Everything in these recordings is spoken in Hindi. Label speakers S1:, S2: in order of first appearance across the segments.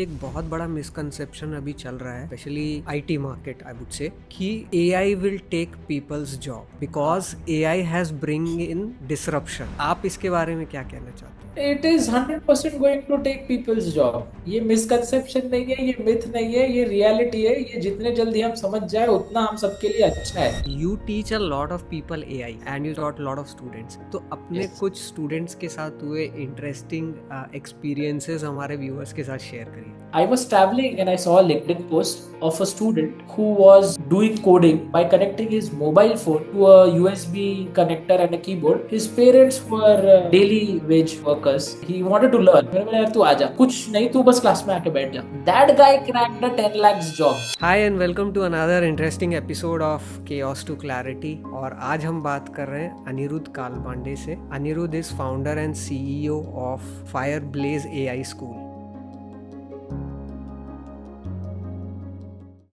S1: एक बहुत बड़ा मिसकंसेप्शन अभी चल रहा है specially IT market I would say कि AI will take people's job because AI has bring in disruption. आप इसके बारे में क्या कहना चाहते हैं?
S2: It is 100% going to take people's job. ये मिसकंसेप्शन नहीं है, ये मिथ नहीं है, ये रियलिटी है। ये जितने जल्दी हम समझ जाए उतना हम सबके लिए अच्छा है।
S1: You teach a lot of people AI and you taught lot of students, तो अपने
S2: यस,
S1: कुछ स्टूडेंट्स के साथ हुए इंटरेस्टिंग एक्सपीरियंसेस हमारे व्यूअर्स के साथ शेयर करिए।
S2: I was traveling and I saw a LinkedIn post of a student who was doing coding by connecting his mobile phone to a USB connector and a keyboard. His parents were daily wage workers. He wanted to learn. मैंने बोला यार तू आजा, कुछ नहीं तू बस क्लास में आके बैठ जा। That guy cracked a 10 lakhs job.
S1: Hi and welcome to another interesting episode of chaos to clarity. और आज हम बात कर रहे हैं अनिरुद्ध कालपांडे से। Aniruddha is founder and CEO of Fire Blaze AI school.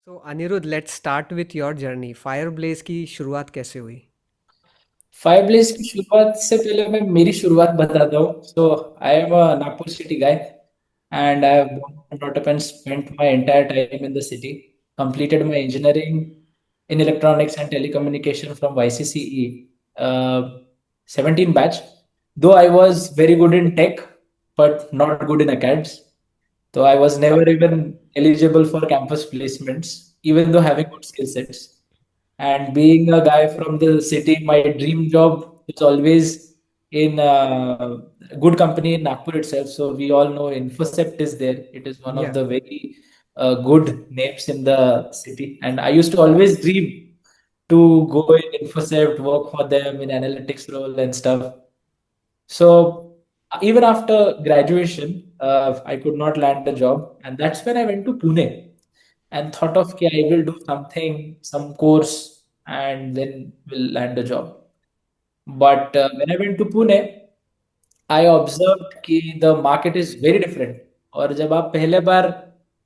S1: So Aniruddha, let's start with your journey. Fire Blaze की शुरुआत कैसे हुई?
S2: फाइव ब्लेज की शुरुआत से पहले मैं मेरी शुरुआत बताता हूँ। So I am a Nagpur city guy and I have born and brought up and spent my entire time in the city. Completed my engineering in electronics and telecommunication from YCCE, uh, 17 batch. Though I was very good in tech, but not good in acads. So I was never even eligible for campus placements, even though having good skill sets. And being a guy from the city, my dream job is always in good company in Nagpur itself. So we all know Infocept is there. It is one of
S1: Yeah.
S2: the very good names in the city. And I used to always dream to go in Infocept, work for them in analytics role and stuff. So even after graduation, I could not land a job, and that's when I went to Pune and thought of, okay, I will do something, some course, and then will land a job. But when I went to Pune, I observed कि the market is very different. और जब आप पहले बार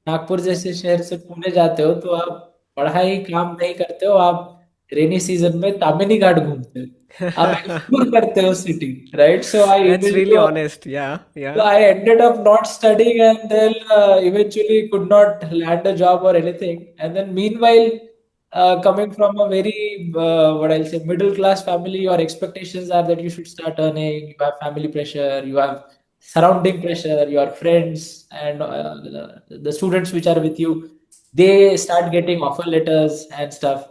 S2: नागपुर जैसे शहर से पुणे जाते हो तो आप पढ़ाई काम नहीं करते हो, आप रेनी सीजन में तामिनी घाट घूमते हो, आप एक्सप्लोर करते हो city, right? So I
S1: That's
S2: even
S1: really honest. Yeah,
S2: so
S1: yeah.
S2: I ended up not studying and then eventually could not land a job or anything. And then meanwhile, coming from a very what I'll say middle class family, your expectations are that you should start earning. You have family pressure, you have surrounding pressure, your friends and the students which are with you, they start getting offer letters and stuff.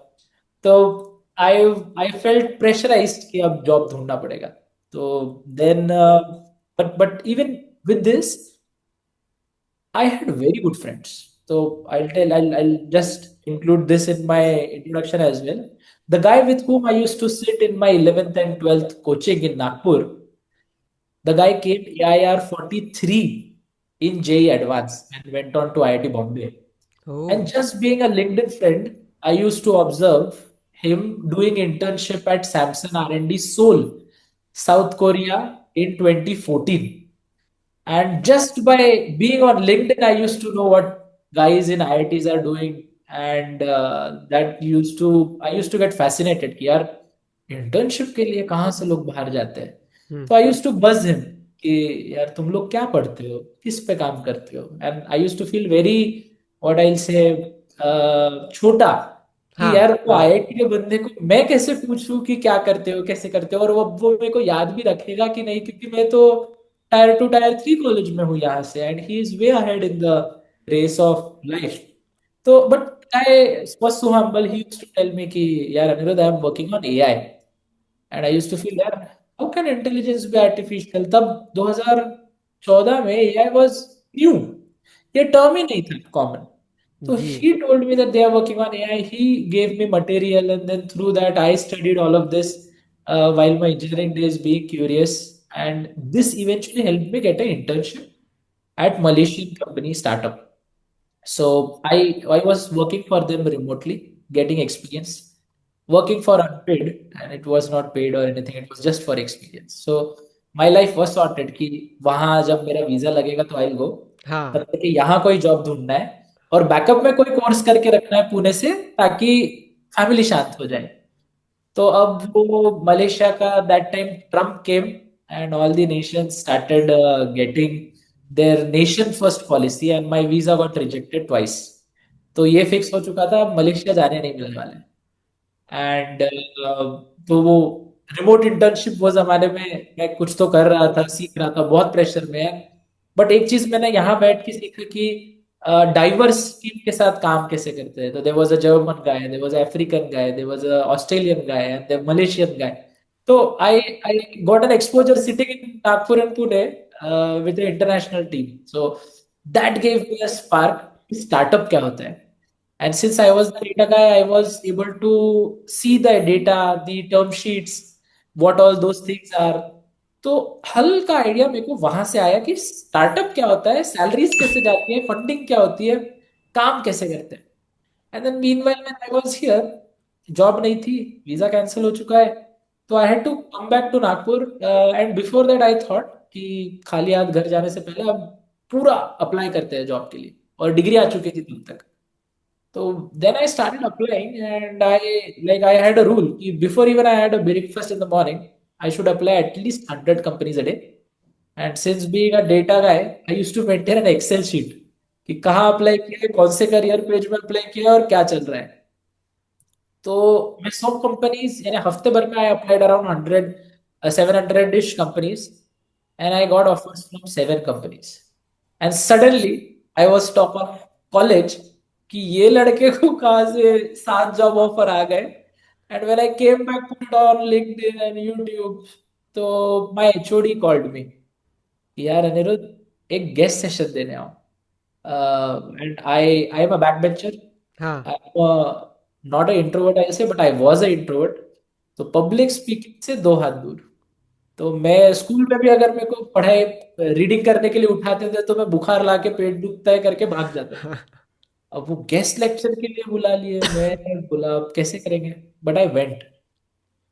S2: तो I felt pressurized कि अब जॉब ढूंढना पड़ेगा. So then, but even with this, I had very good friends. So I'll just include this in my introduction as well. The guy with whom I used to sit in my 11th and 12th coaching in Nagpur, the guy came AIR 43 in JEE Advance and went on to IIT Bombay. And
S1: Oh.
S2: just being a LinkedIn friend, I used to observe him doing internship at Samsung R&D Seoul, South Korea in 2014. And just by being on LinkedIn, I used to know what guys in IITs are doing, and that used to I used to get fascinated कि यार internship के लिए कहाँ से लोग बाहर जाते हैं.
S1: Hmm.
S2: तो I used to buzz him कि यार तुम लोग क्या पढ़ते हो, किस पे काम करते हो, and I used to feel very what I'll say छोटा कि
S1: हाँ,
S2: यार वो
S1: हाँ।
S2: आईआईटी के बंदे को मैं कैसे पूछूं कि क्या करते हो, कैसे करते हो, और वो मेरे को याद भी रखेगा कि नहीं, क्योंकि मैं तो टायर 2 टायर 3 कॉलेज में हूँ यहाँ से, and he is way ahead in the race of life. तो but I was so humble, he used to tell me कि यार Aniruddh, I am working on AI. And I used to feel यार how can intelligence be artificial. तब 2014 में एआई वाज न्यू, ये टर्म ही नहीं था कॉमन. So
S1: जी।
S2: he told me that they are working on AI. He gave me material, and then through that, I studied all of this while my engineering days, being curious. And this eventually helped me get an internship at Malaysian company startup. So I was working for them remotely, getting experience, working for unpaid, and it was not paid or anything. It was just for experience. So my life was sorted कि वहां जब मेरा वीजा लगेगा तो आई गो, तब
S1: हाँ।
S2: तक कि यहाँ कोई जॉब ढूंढना है और बैकअप में कोई कोर्स करके रखना है पुणे से, ताकि फैमिली शांत हो जाए. तो अब वो मलेशिया का that time Trump came and all the Nations started getting their nation first policy and my visa got rejected twice. तो ये फिक्स हो चुका था, अब मलेशिया जाने नहीं मिलने वाला है। एंड तो वो रिमोट इंटर्नशिप वो जमाने में मैं कुछ तो कर रहा था, सीख रहा था, बहुत प्रेशर में है। बट एक चीज मैंने यहाँ बैठ के सीखा कि डाइवर्स टीम के साथ काम कैसे करते हैं। तो there was a German guy, there was African guy, there was a Australian guy and there Malaysian guy. तो I got an exposure sitting in Nagpur and Pune with the international team. So that gave me a spark startup क्या होता है। And since I was the data guy, I was able to see the data, the term sheets, what all those things are. तो हल्का आइडिया मेरे को वहां से आया कि स्टार्टअप क्या होता है, सैलरीज कैसे जाती है, फंडिंग क्या होती है, काम कैसे करते हैं। And then meanwhile when I was here, job नहीं थी, वीजा कैंसिल हो चुका है, तो I had to come back to Nagpur. And before that I thought कि खाली हाथ घर जाने से पहले अब पूरा अप्लाई करते हैं जॉब के लिए, और डिग्री आ चुकी थी तब तक। So then I started applying, and I had a rule कि before even I had a breakfast in the morning, I should apply at least 100 companies a day. And since being a data guy, I used to maintain an Excel sheet कि कहाँ अप्लाई किया है, कौन से करियर पेज में अप्लाई किया है और क्या चल रहा है। तो मैं सब कंपनीज यानी हफ्ते भर में I applied around 700 dish companies, and I got offers from 7 companies. And suddenly I was top of college कि ये लड़के को कहाँ से 7 जॉब ऑफर आ गए। And when I came back put it on LinkedIn and YouTube, तो माय एचओडी कॉल्ड मी, यार अनिरुद्ध एक गेस्ट सेशन देने आओ। And I am a back bencher,
S1: हाँ।
S2: Not a introvert I say, but I was a introvert. तो पब्लिक स्पीकिंग से 2 हाथ दूर। तो मैं स्कूल में भी अगर मेरे को पढ़ाई रीडिंग करने के लिए उठाते थे तो मैं बुखार ला के पेट दुखता है करके भाग जाता था। अब वो गेस्ट लेक्चर के लिए बुला लिए, मैं बोला अब कैसे करेंगे, बट आई वेंट।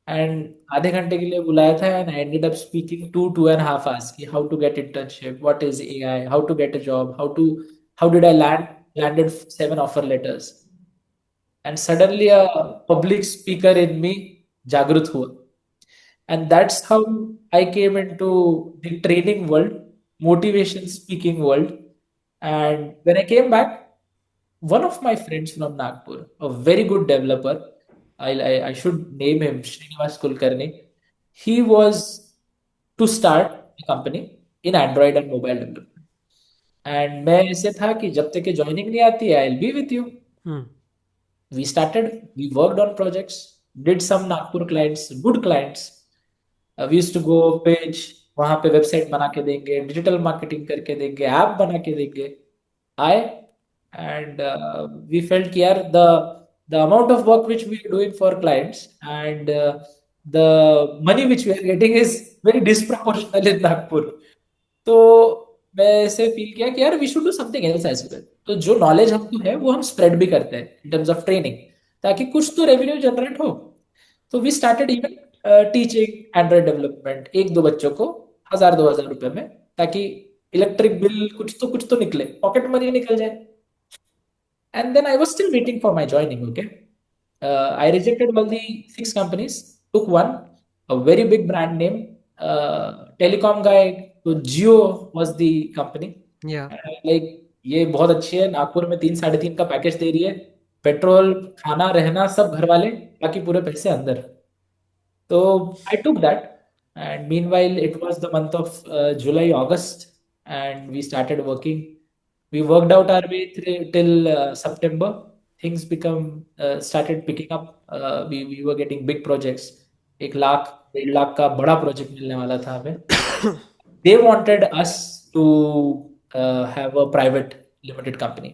S2: एंड आधे घंटे के लिए बुलाया था, and I ended up speaking 2.5 hours कि how to get internship, what is AI, how to get a job, how did I landed 7 offer letters. And suddenly a public speaker in me जागृत हुआ। And that's how I came into the training world, motivation speaking world. And when I came back, one of my friends from Nagpur, a very good developer, I should name him Srinivas Kulkarni. He was to start a company in Android and mobile development. And मैं ऐसे था कि जब तक कि ज्वाइनिंग नहीं आती है, I'll be with you.
S1: Hmm.
S2: We worked on projects, did some Nagpur clients, good clients. We used to go page, वहां पे वेबसाइट बना के देंगे, डिजिटल मार्केटिंग करके देंगे, ऐप बना के देंगे। आए, एंड वी फेल्ट कि यार the amount of work which we are doing for clients and the money which we are getting is very disproportional in Nagpur. तो मैं ऐसे फील किया कि यार we should do something else as well. तो जो नॉलेज हमको है वो हम स्प्रेड भी करते हैं इन टर्म्स ऑफ ट्रेनिंग, ताकि कुछ तो रेवेन्यू जनरेट हो। तो we started even teaching Android development 1-2 बच्चों को 1000-2000 रुपए में, ताकि इलेक्ट्रिक बिल कुछ तो निकले, पॉकेट मनी निकल जाए। And then I was still waiting for my joining. Okay, I rejected all the 6 companies. Took one, a very big brand name, telecom guy. So Jio was the company.
S1: या।
S2: Like ये बहुत अच्छी है, नागपुर में 3-3.5 का पैकेज दे रही है, पेट्रोल खाना रहना सब घर वाले, बाकी पूरे पैसे अंदर। So I took that, and meanwhile, it was the month of July, August, and we started working. We worked out our way through till September. Things become started picking up. We were getting big projects. 1 lakh 1.5 lakh का बड़ा प्रोजेक्ट मिलने वाला था हमें। They wanted us to have a private limited company.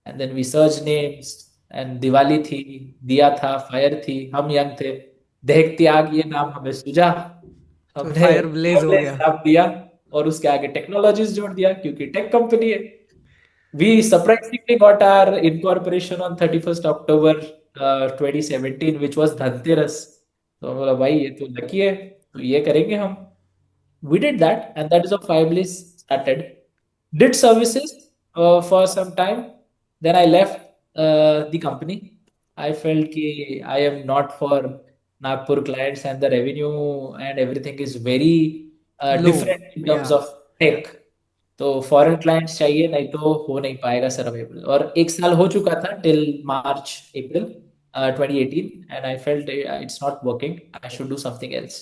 S2: And then we searched names, and Diwali थी, दिया था, फायर थी, हम यंग थे, दहकती आग ये नाम हमें सूझा।
S1: तो
S2: हमने
S1: फायर ब्लेज हो
S2: फायरलेस
S1: गया।
S2: नाम दिया और उसके आगे टेक्नोलॉजीज जोड़ दिया क्योंकि टेक कंपनी है। We surprisingly got our incorporation on 31st October 2017, which was Dhanteras. तो हम बोला भाई ये तो लकी है, तो ये करेंगे हम। We did that, and that is how Firebliss started. Did services for some time, then I left the company. I felt ki I am not for Nagpur clients, and the revenue and everything is very
S1: low.
S2: different in
S1: या।
S2: terms of tech. तो फॉरेन क्लाइंट्स चाहिए, नहीं तो हो नहीं पाएगा सर अवेलेबल। और एक साल हो चुका था till March April 2018, and I felt it's not working, I should do something else.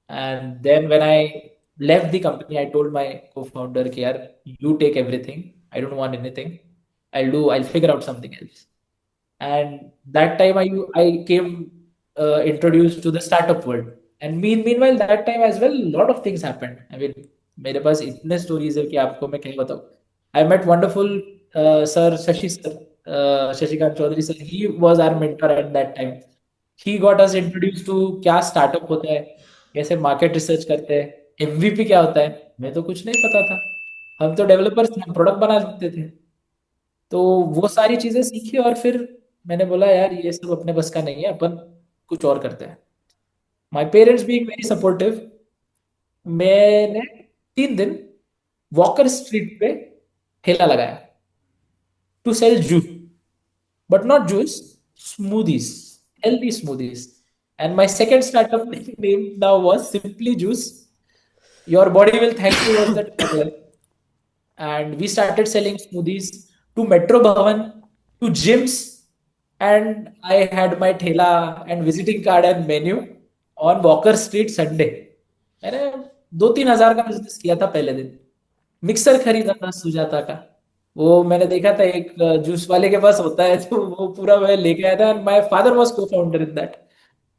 S2: And then when I left the company, I told my co-founder कि यार you take everything, I don't want anything, I'll figure out something else. And that time I came introduced to the startup world. And meanwhile that time as well, a lot of things happened. I mean, मेरे पास इतने stories है कि आपको मैं क्या बताऊँ. I met wonderful sir Shashi sir, Shashikant Chaudhary sir. He was our mentor at that time. He got us introduced to क्या startup होता है, कैसे market research करते हैं, MVP क्या होता है. मैं तो कुछ नहीं पता था. हम तो डेवलपर्स थे, हम प्रोडक्ट बना देते थे. तो वो सारी चीजें सीखी और फिर मैंने बोला यार ये सब अपने बस का नहीं है, अपन कुछ और करते हैं। My parents being very supportive, मैंने 3 दिन वॉकर स्ट्रीट पे ठेला लगाया to sell juice, but not juice, smoothies, healthy smoothies. And my second startup name now was simply juice, your body will thank you was the, and we started selling smoothies to Metro Bhavan, to gyms, and I had my thela and visiting card and menu on Walker Street Sunday. मैंने 2-3 हज़ार का बिजनेस किया था पहले दिन। मिक्सर खरीदा था सुजाता का, वो मैंने देखा था एक जूस वाले के पास होता है, तो वो पूरा मैं लेके आया था। And my father was cofounder in that.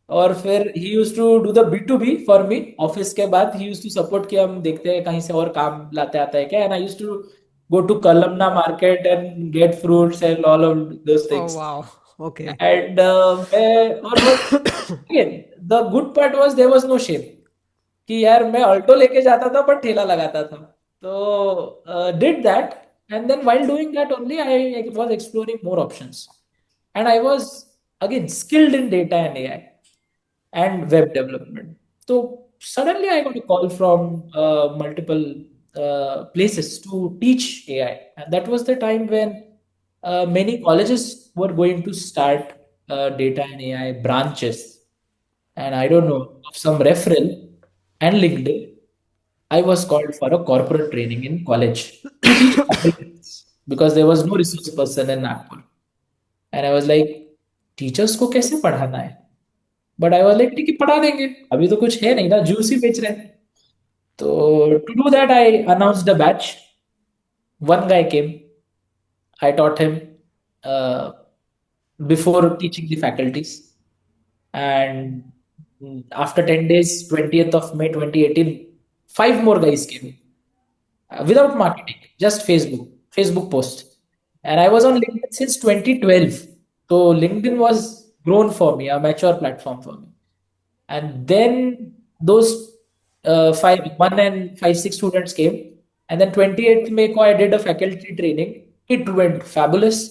S2: और फिर he use to do the B2B for me. Office के बाद ही यूज टू सपोर्ट कि हम देखते हैं कहीं से और काम लाते आता है क्या। And I use to go to Kalamna market and get fruits and all of those
S1: Oh
S2: things.
S1: wow. Okay.
S2: And मैं और again the good part was there was no shame कि यार मैं ऑल्टो लेके जाता था पर ठेला लगाता था। तो did that, and then while doing that only I was exploring more options, and I was again skilled in data and AI and web development. So suddenly I got a call from multiple places to teach AI, and that was the time when many colleges were going to start data and AI branches. And I don't know, of some referral and LinkedIn, I was called for a corporate training in college to teach applicants because there was no resource person in Nagpur. And I was like, teachers को कैसे पढ़ाना है? बट आई वाज लाइक ठीक है पढ़ा देंगे, अभी तो कुछ है नहीं ना, जूस ही बेच रहे हैं। तो to do that I announced the batch. One guy came, I taught him before teaching the faculties, and after 10 days, 20th of May 2018, five more guys came without marketing, just Facebook post. And I was on LinkedIn since 2012. So LinkedIn was grown for me, a mature platform for me. And then those one and five, six students came. And then 28th May को I did a faculty training. It went fabulous.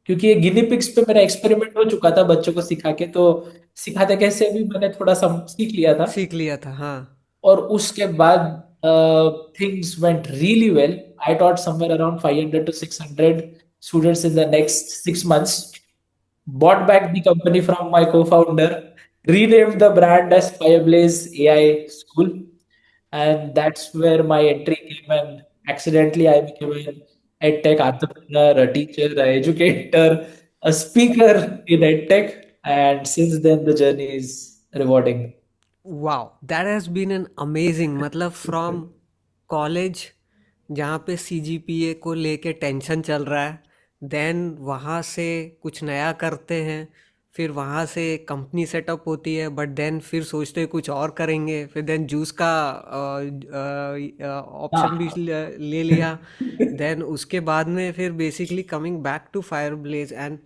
S2: क्योंकि ये गिनी पिग्स पे मेरा एक्सपेरिमेंट हो चुका था बच्चों को सिखा के, तो सिखाते कैसे भी मैंने थोड़ा सा सीख लिया था।
S1: सीख लिया था, हाँ।
S2: और उसके बाद things went really well. I taught somewhere around 500 to 600 students in the next 6 months. Bought back the company from my co-founder, renamed the brand as Fireblaze AI School, and that's where my entry came. And accidentally, I became an edtech entrepreneur, a teacher, an educator, a speaker in edtech, and since then the journey is rewarding.
S1: Wow, that has been an amazing, मतलब फ्रॉम कॉलेज जहाँ पे सीजीपीए को लेके टेंशन चल रहा है, देन वहाँ से कुछ नया करते हैं, फिर वहाँ से कंपनी सेटअप होती है, बट देन फिर सोचते हैं कुछ और करेंगे, फिर देन जूस का ऑप्शन भी
S2: हाँ।
S1: ले लिया, देन उसके बाद में फिर basically coming back to Fire Blaze. And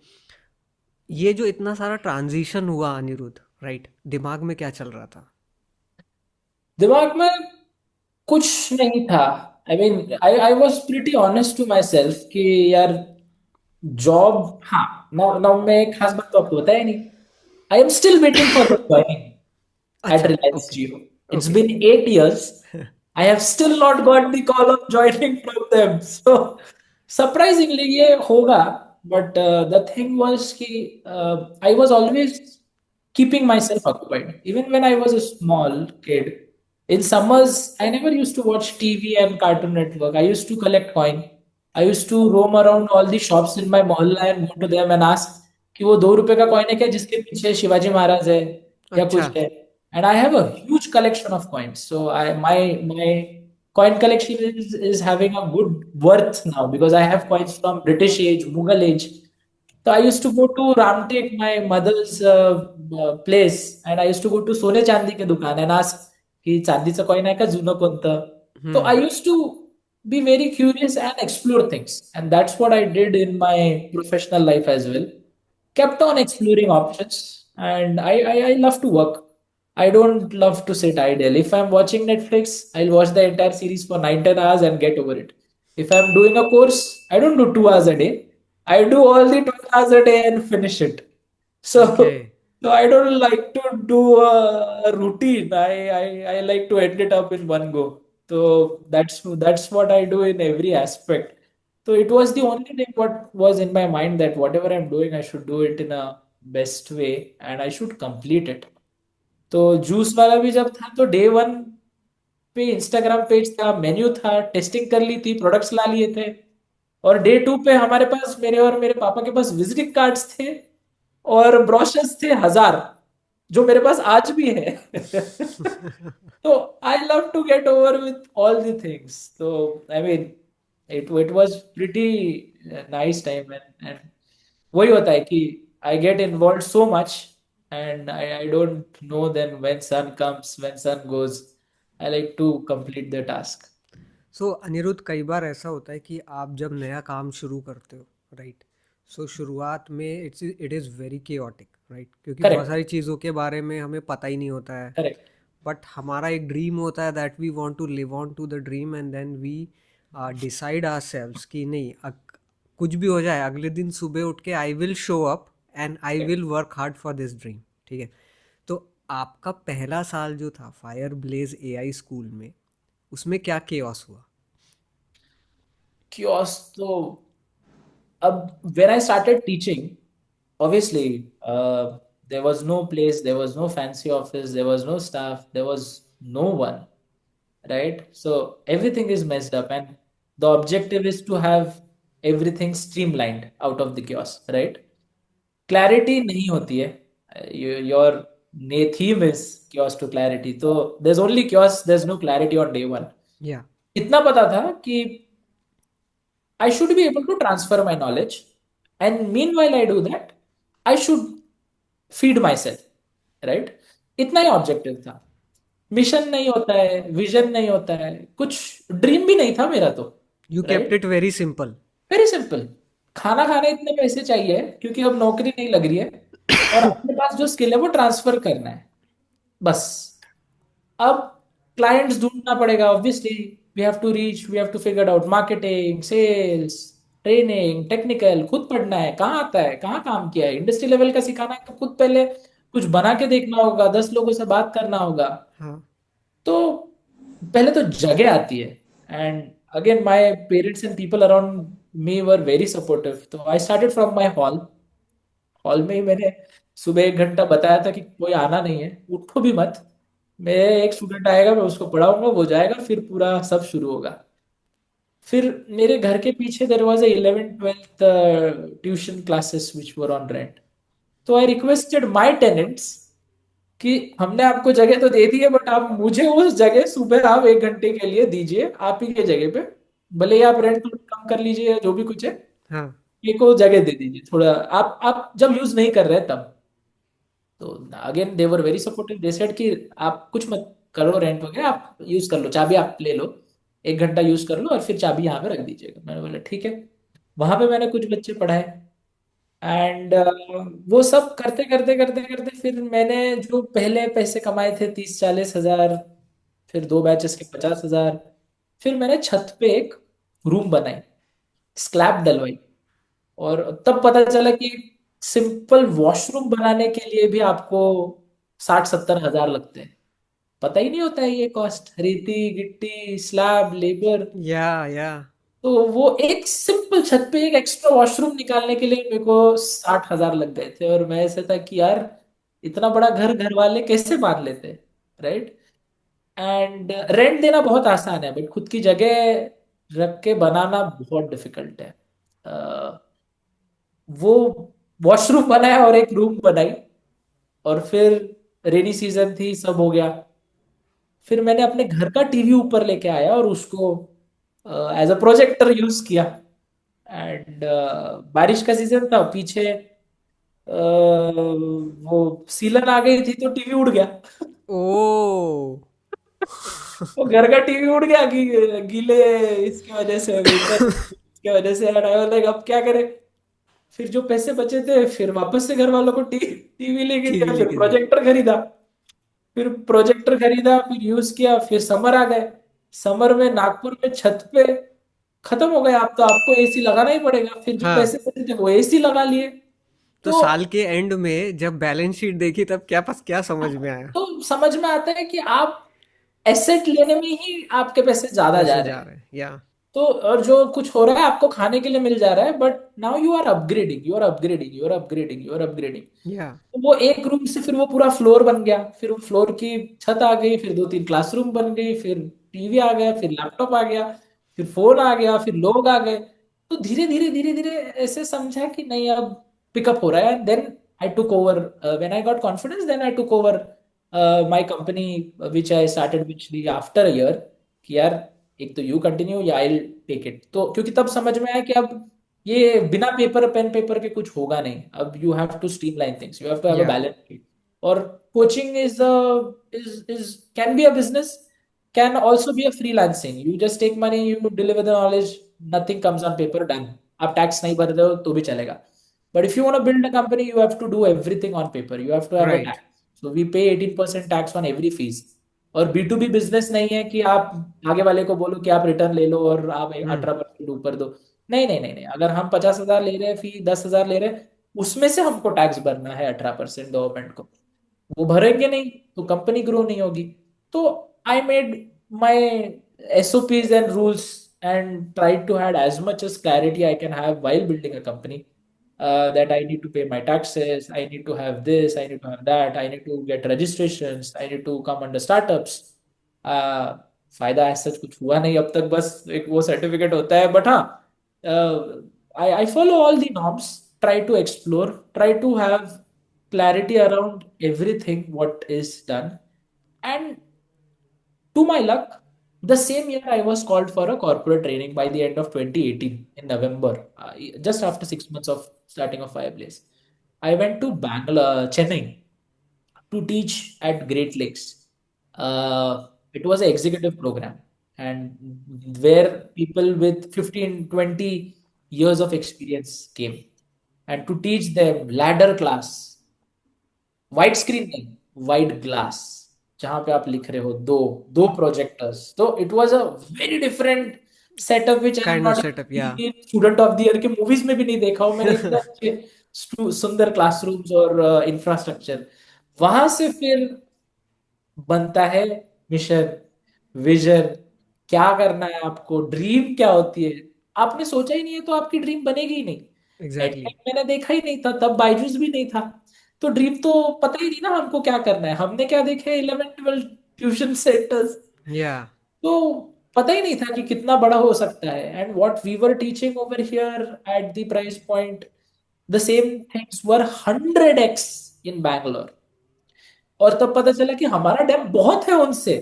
S1: ये जो इतना सारा ट्रांजिशन हुआ अनिरुद्ध, राइट, दिमाग में क्या चल रहा था?
S2: दिमाग में कुछ नहीं था। I mean I was pretty honest to myself कि यार जॉब, हाँ, नाउ नाउ मैं एक खास बात तो आपको बताया नहीं। I am still waiting for the joining at
S1: अच्छा,
S2: Reliance
S1: okay,
S2: Jio. It's
S1: okay.
S2: been 8 years. I have still not got the call of joining from them. So surprisingly, ये होगा. But the thing was कि I was always keeping myself occupied. Even when I was a small kid, In summers, I never used to watch TV and Cartoon Network. I used to collect coin. I used to roam around all the shops in my mohalla and go to them and ask कि वो 2 रुपए का कॉइन है क्या जिसके पीछे शिवाजी महाराज है या
S1: अच्छा.
S2: कुछ है. And I have a huge collection of coins. So my coin collection is having a good worth now because I have coins from British age, Mughal age. So I used to go to Ramtek, my mother's place, and I used to go to सोने चांदी के दुकान and ask की चांदीचं कॉइन आहे का जुनं कोणतं. So I
S1: hmm.
S2: used to be very curious and explore things, and that's what I did in my professional life as well. Kept on exploring options, and I love to work. I don't love to sit idle. If I'm watching Netflix, I'll watch the entire series for 9-10 hours and get over it. If I'm doing a course, I don't do 2 hours a day. I do all the 12 hours a day and finish it. So,
S1: okay.
S2: so I don't like to do a routine. I like to end it up in one go. So that's what I do in every aspect. So it was the only thing what was in my mind that whatever I'm doing, I should do it in a best way and I should complete it. तो जूस वाला भी जब था तो डे 1 पे इंस्टाग्राम पेज था, मेन्यू था, टेस्टिंग कर ली थी, प्रोडक्ट्स ला लिए थे. और डे 2 पे हमारे पास, मेरे और मेरे पापा के पास विजिटिंग कार्ड्स थे और ब्रोशर्स थे 1000, जो मेरे पास आज भी है. तो I love to get over with all the things. तो I mean it was pretty nice time, and वही होता है कि I get involved so much and I don't know then when sun comes, when sun goes. I like to complete the task.
S1: सो अनिरुद्ध, कई बार ऐसा होता है कि आप जब नया काम शुरू करते हो, राइट, सो शुरुआत में it is very chaotic, right, क्योंकि बहुत
S2: Correct,
S1: सारी चीज़ों के बारे में हमें पता ही नहीं होता है.
S2: correct.
S1: बट हमारा एक ड्रीम होता है that we want to live on to the dream, and then we decide ourselves कि नहीं, कुछ भी हो जाए, अगले दिन सुबह उठ के I will show up and I
S2: Correct.
S1: Will work hard for this dream. ठीक है. तो आपका पहला साल जो था फायर ब्लेज एआई स्कूल में, उसमें क्या केओस हुआ?
S2: Kiosk, so when I started teaching, obviously there was no place, there was no fancy office, there was no staff, there was no one, right? So everything is messed up, and the objective is to have everything streamlined out of the kiosk, right? Clarity नहीं होती है. Your theme is kiosk to clarity. So there's only kiosk, there's no clarity on day 1.
S1: या.
S2: इतना पता था कि I should be able to transfer my knowledge. And meanwhile, I do that, I should feed myself. Right? इतना ही ऑब्जेक्टिव था. मिशन नहीं होता है, विजन नहीं होता है, कुछ ड्रीम भी नहीं था मेरा तो.
S1: You kept
S2: right.
S1: It very simple.
S2: Very simple. खाना खाने इतने पैसे चाहिए क्योंकि अब नौकरी नहीं लग रही है और अपने पास जो स्किल है वो ट्रांसफर करना है, बस. अब क्लाइंट्स ढूंढना पड़ेगा, obviously. We have to reach, we have to figure out marketing, sales, training, technical, खुद पढ़ना है कहाँ आता है, कहाँ काम किया है, इंडस्ट्री लेवल का सिखाना है तो खुद पहले कुछ बना के देखना होगा, 10 लोगों से बात करना होगा.
S1: हाँ.
S2: तो पहले तो जगह आती है. And again my parents and people around me were very supportive. तो I started from my hall. Hall में ही मैंने सुबह 1 घंटा बताया था कि कोई आना नहीं है, उठो भी मत. मैं, एक स्टूडेंट आएगा, मैं उसको पढ़ाऊंगा, वो जाएगा, फिर पूरा सब शुरू होगा. फिर मेरे घर के पीछे there was 11th 12th tuition classes which were on rent. तो आई रिक्वेस्टेड माय टेनेंट्स कि हमने आपको जगह तो दे दी है बट आप मुझे उस जगह सुबह आप 1 घंटे के लिए दीजिए, आप ही के जगह पे. भले ही आप रेंट कम कर लीजिए या जो भी कुछ है,
S1: हाँ.
S2: ये को जगह दे दीजिए थोड़ा, आप जब यूज नहीं कर रहे तब. तो again they were very supportive. They said कि आप कुछ मत करो रेंट वगैरह, आप यूज कर लो, चाबी आप ले लो, 1 घंटा यूज कर लो और फिर चाबी यहाँ पे रख दीजिएगा. मैंने बोला ठीक है. वहां पे मैंने कुछ बच्चे पढ़ाए. एंड वो सब करते करते करते करते फिर मैंने जो पहले पैसे कमाए थे 30-40 हजार, फिर 2 बैचेस के 50 हजार, फिर मैंने छत पे एक रूम बनाई, स्लैब डलवाई. और तब पता चला कि सिंपल वॉशरूम बनाने के लिए भी आपको 60-70 हजार लगते हैं. पता ही नहीं होता है ये कॉस्ट, रेती गिट्टी स्लैब लेबर.
S1: या.
S2: तो वो एक सिंपल छत पे एक एक्स्ट्रा वॉशरूम निकालने के लिए मेरे को 60 हजार लग गए थे. और मैं ऐसा था कि यार इतना बड़ा घर घर वाले कैसे मान लेते, राइट. एंड रेंट देना बहुत आसान है, बट खुद की जगह रख के बनाना बहुत डिफिकल्ट है। वो वॉशरूम बनाया और एक रूम बनाई, और फिर रेनी सीजन थी, सब हो गया। फिर मैंने अपने घर का टीवी ऊपर लेके आया और उसको एज अ प्रोजेक्टर यूज किया। एंड बारिश का सीजन था पीछे, वो सीलन आ गई थी तो टीवी उड़ गया।
S1: ओ।
S2: वो घर का टीवी उड़ गया गीले इसकी वजह से, विंटर की वजह से। यार आई वाज लाइक अब क्या करें। फिर जो पैसे बचे थे फिर वापस से घर वालों को टीवी लेके
S1: टीवी
S2: दिया, फिर
S1: लेके दिया।
S2: प्रोजेक्टर खरीदा। फिर प्रोजेक्टर खरीदा, फिर यूज किया, फिर समर आ गए। समर में नागपुर में छत पे खत्म हो गया, आप तो आपको एसी लगाना ही पड़ेगा, फिर जो
S1: हाँ।
S2: पैसे बचे थे वो एसी लगा लिए।
S1: तो
S2: तो
S1: साल के एंड में जब बैलेंस शीट देखी तब क्या समझ में आया?
S2: तो समझ में आता है कि आप एसेट लेने में ही आपके पैसे ज्यादा जा
S1: पैसे
S2: रहे
S1: जा
S2: हैं।
S1: रहे हैं या।
S2: तो और जो कुछ हो रहा है आपको खाने के लिए मिल जा रहा है, but now you are upgrading, you are upgrading, you are upgrading, you are upgrading.
S1: Yeah.
S2: तो वो एक रूम से फिर वो पूरा फ्लोर बन गया, फिर वो फ्लोर की छत आ गई, फिर दो तीन क्लासरूम बन गई, फिर टीवी आ गया, फिर लैपटॉप आ गया, फिर फोन आ गया, फिर लोग आ गए। तो धीरे धीरे ऐसे समझा कि नहीं अब पिकअप हो रहा है। Then I took over, when I got confidence then I took over my company which I started which the after a year. कि यार एक तो यू कंटिन्यू या आई टेक इट। तो क्योंकि तब समझ में आया कि अब ये बिना पेपर पेन पेपर के कुछ होगा नहीं, अब you have to streamline things, you have to have a
S1: yeah.
S2: Balance. और coaching is can be a business, can also be a freelancing. You just take money, you deliver the knowledge, nothing comes on paper, done. आप टैक्स नहीं भर रहे हो तो भी चलेगा। But if you want to build a company you have to do everything on paper, you have to have a
S1: right.
S2: Tax. So we पे 18% टैक्स ऑन एवरी फीस। और बी टू बी बिजनेस नहीं है कि आप आगे वाले को बोलो कि आप रिटर्न ले लो और आप
S1: हम्म।
S2: 18% ऊपर दो। नहीं नहीं नहीं नहीं, अगर हम 50,000 ले रहे हैं फी, 10,000 ले रहे हैं, उसमें से हमको टैक्स भरना है 18% गवर्नमेंट को। वो भरेंगे नहीं तो कंपनी ग्रो नहीं होगी। तो I made my SOPs and rules and tried to had as much as clarity I can have while building a company. That I need to pay my taxes, I need to have this, I need to have that, I need to get registrations, I need to come under startups. uh, फायदा ऐसा कुछ हुआ नहीं अब तक, बस एक वो सर्टिफिकेट होता है। बट हाँ, I follow all the norms, try to explore, try to have clarity around everything what is done. And to my luck, the same year I was called for a corporate training by the end of 2018 in November, just after 6 months of starting of Fireplace. I went to Bangalore, Chennai, to teach at Great Lakes. It was an executive program, and where people with 15, 20 years of experience came, and to teach them ladder class, white screen नहीं, वाइट ग्लास, जहां पे आप लिख रहे हो दो दो प्रोजेक्टर्स। तो it was a very different setup which I
S1: kind of
S2: not
S1: set up या।
S2: स्टूडेंट ऑफ द ईयर के मूवीज में भी नहीं देखा हूं मैंने, इतने अच्छे सुंदर क्लासरूम्स और इंफ्रास्ट्रक्चर। वहां से फिर बनता है मिशन, विजन, क्या करना है आपको, ड्रीम क्या होती है। आपने सोचा ही नहीं है तो आपकी ड्रीम बनेगी ही नहीं।
S1: एग्जैक्टली।
S2: एडटेक मैंने देखा ही नहीं था, तब बायजूस भी नहीं था। तो ड्रीम तो पता ही नहीं ना हमको क्या करना है, हमने क्या देखे 11 12 ट्यूशन सेंटर्स।
S1: या।
S2: तो पता ही नहीं था कि कितना बड़ा हो सकता है। And what we were teaching over here at the price point, the same things were 100x in Bangalore. और तब पता चला कि हमारा डैम बहुत है उनसे।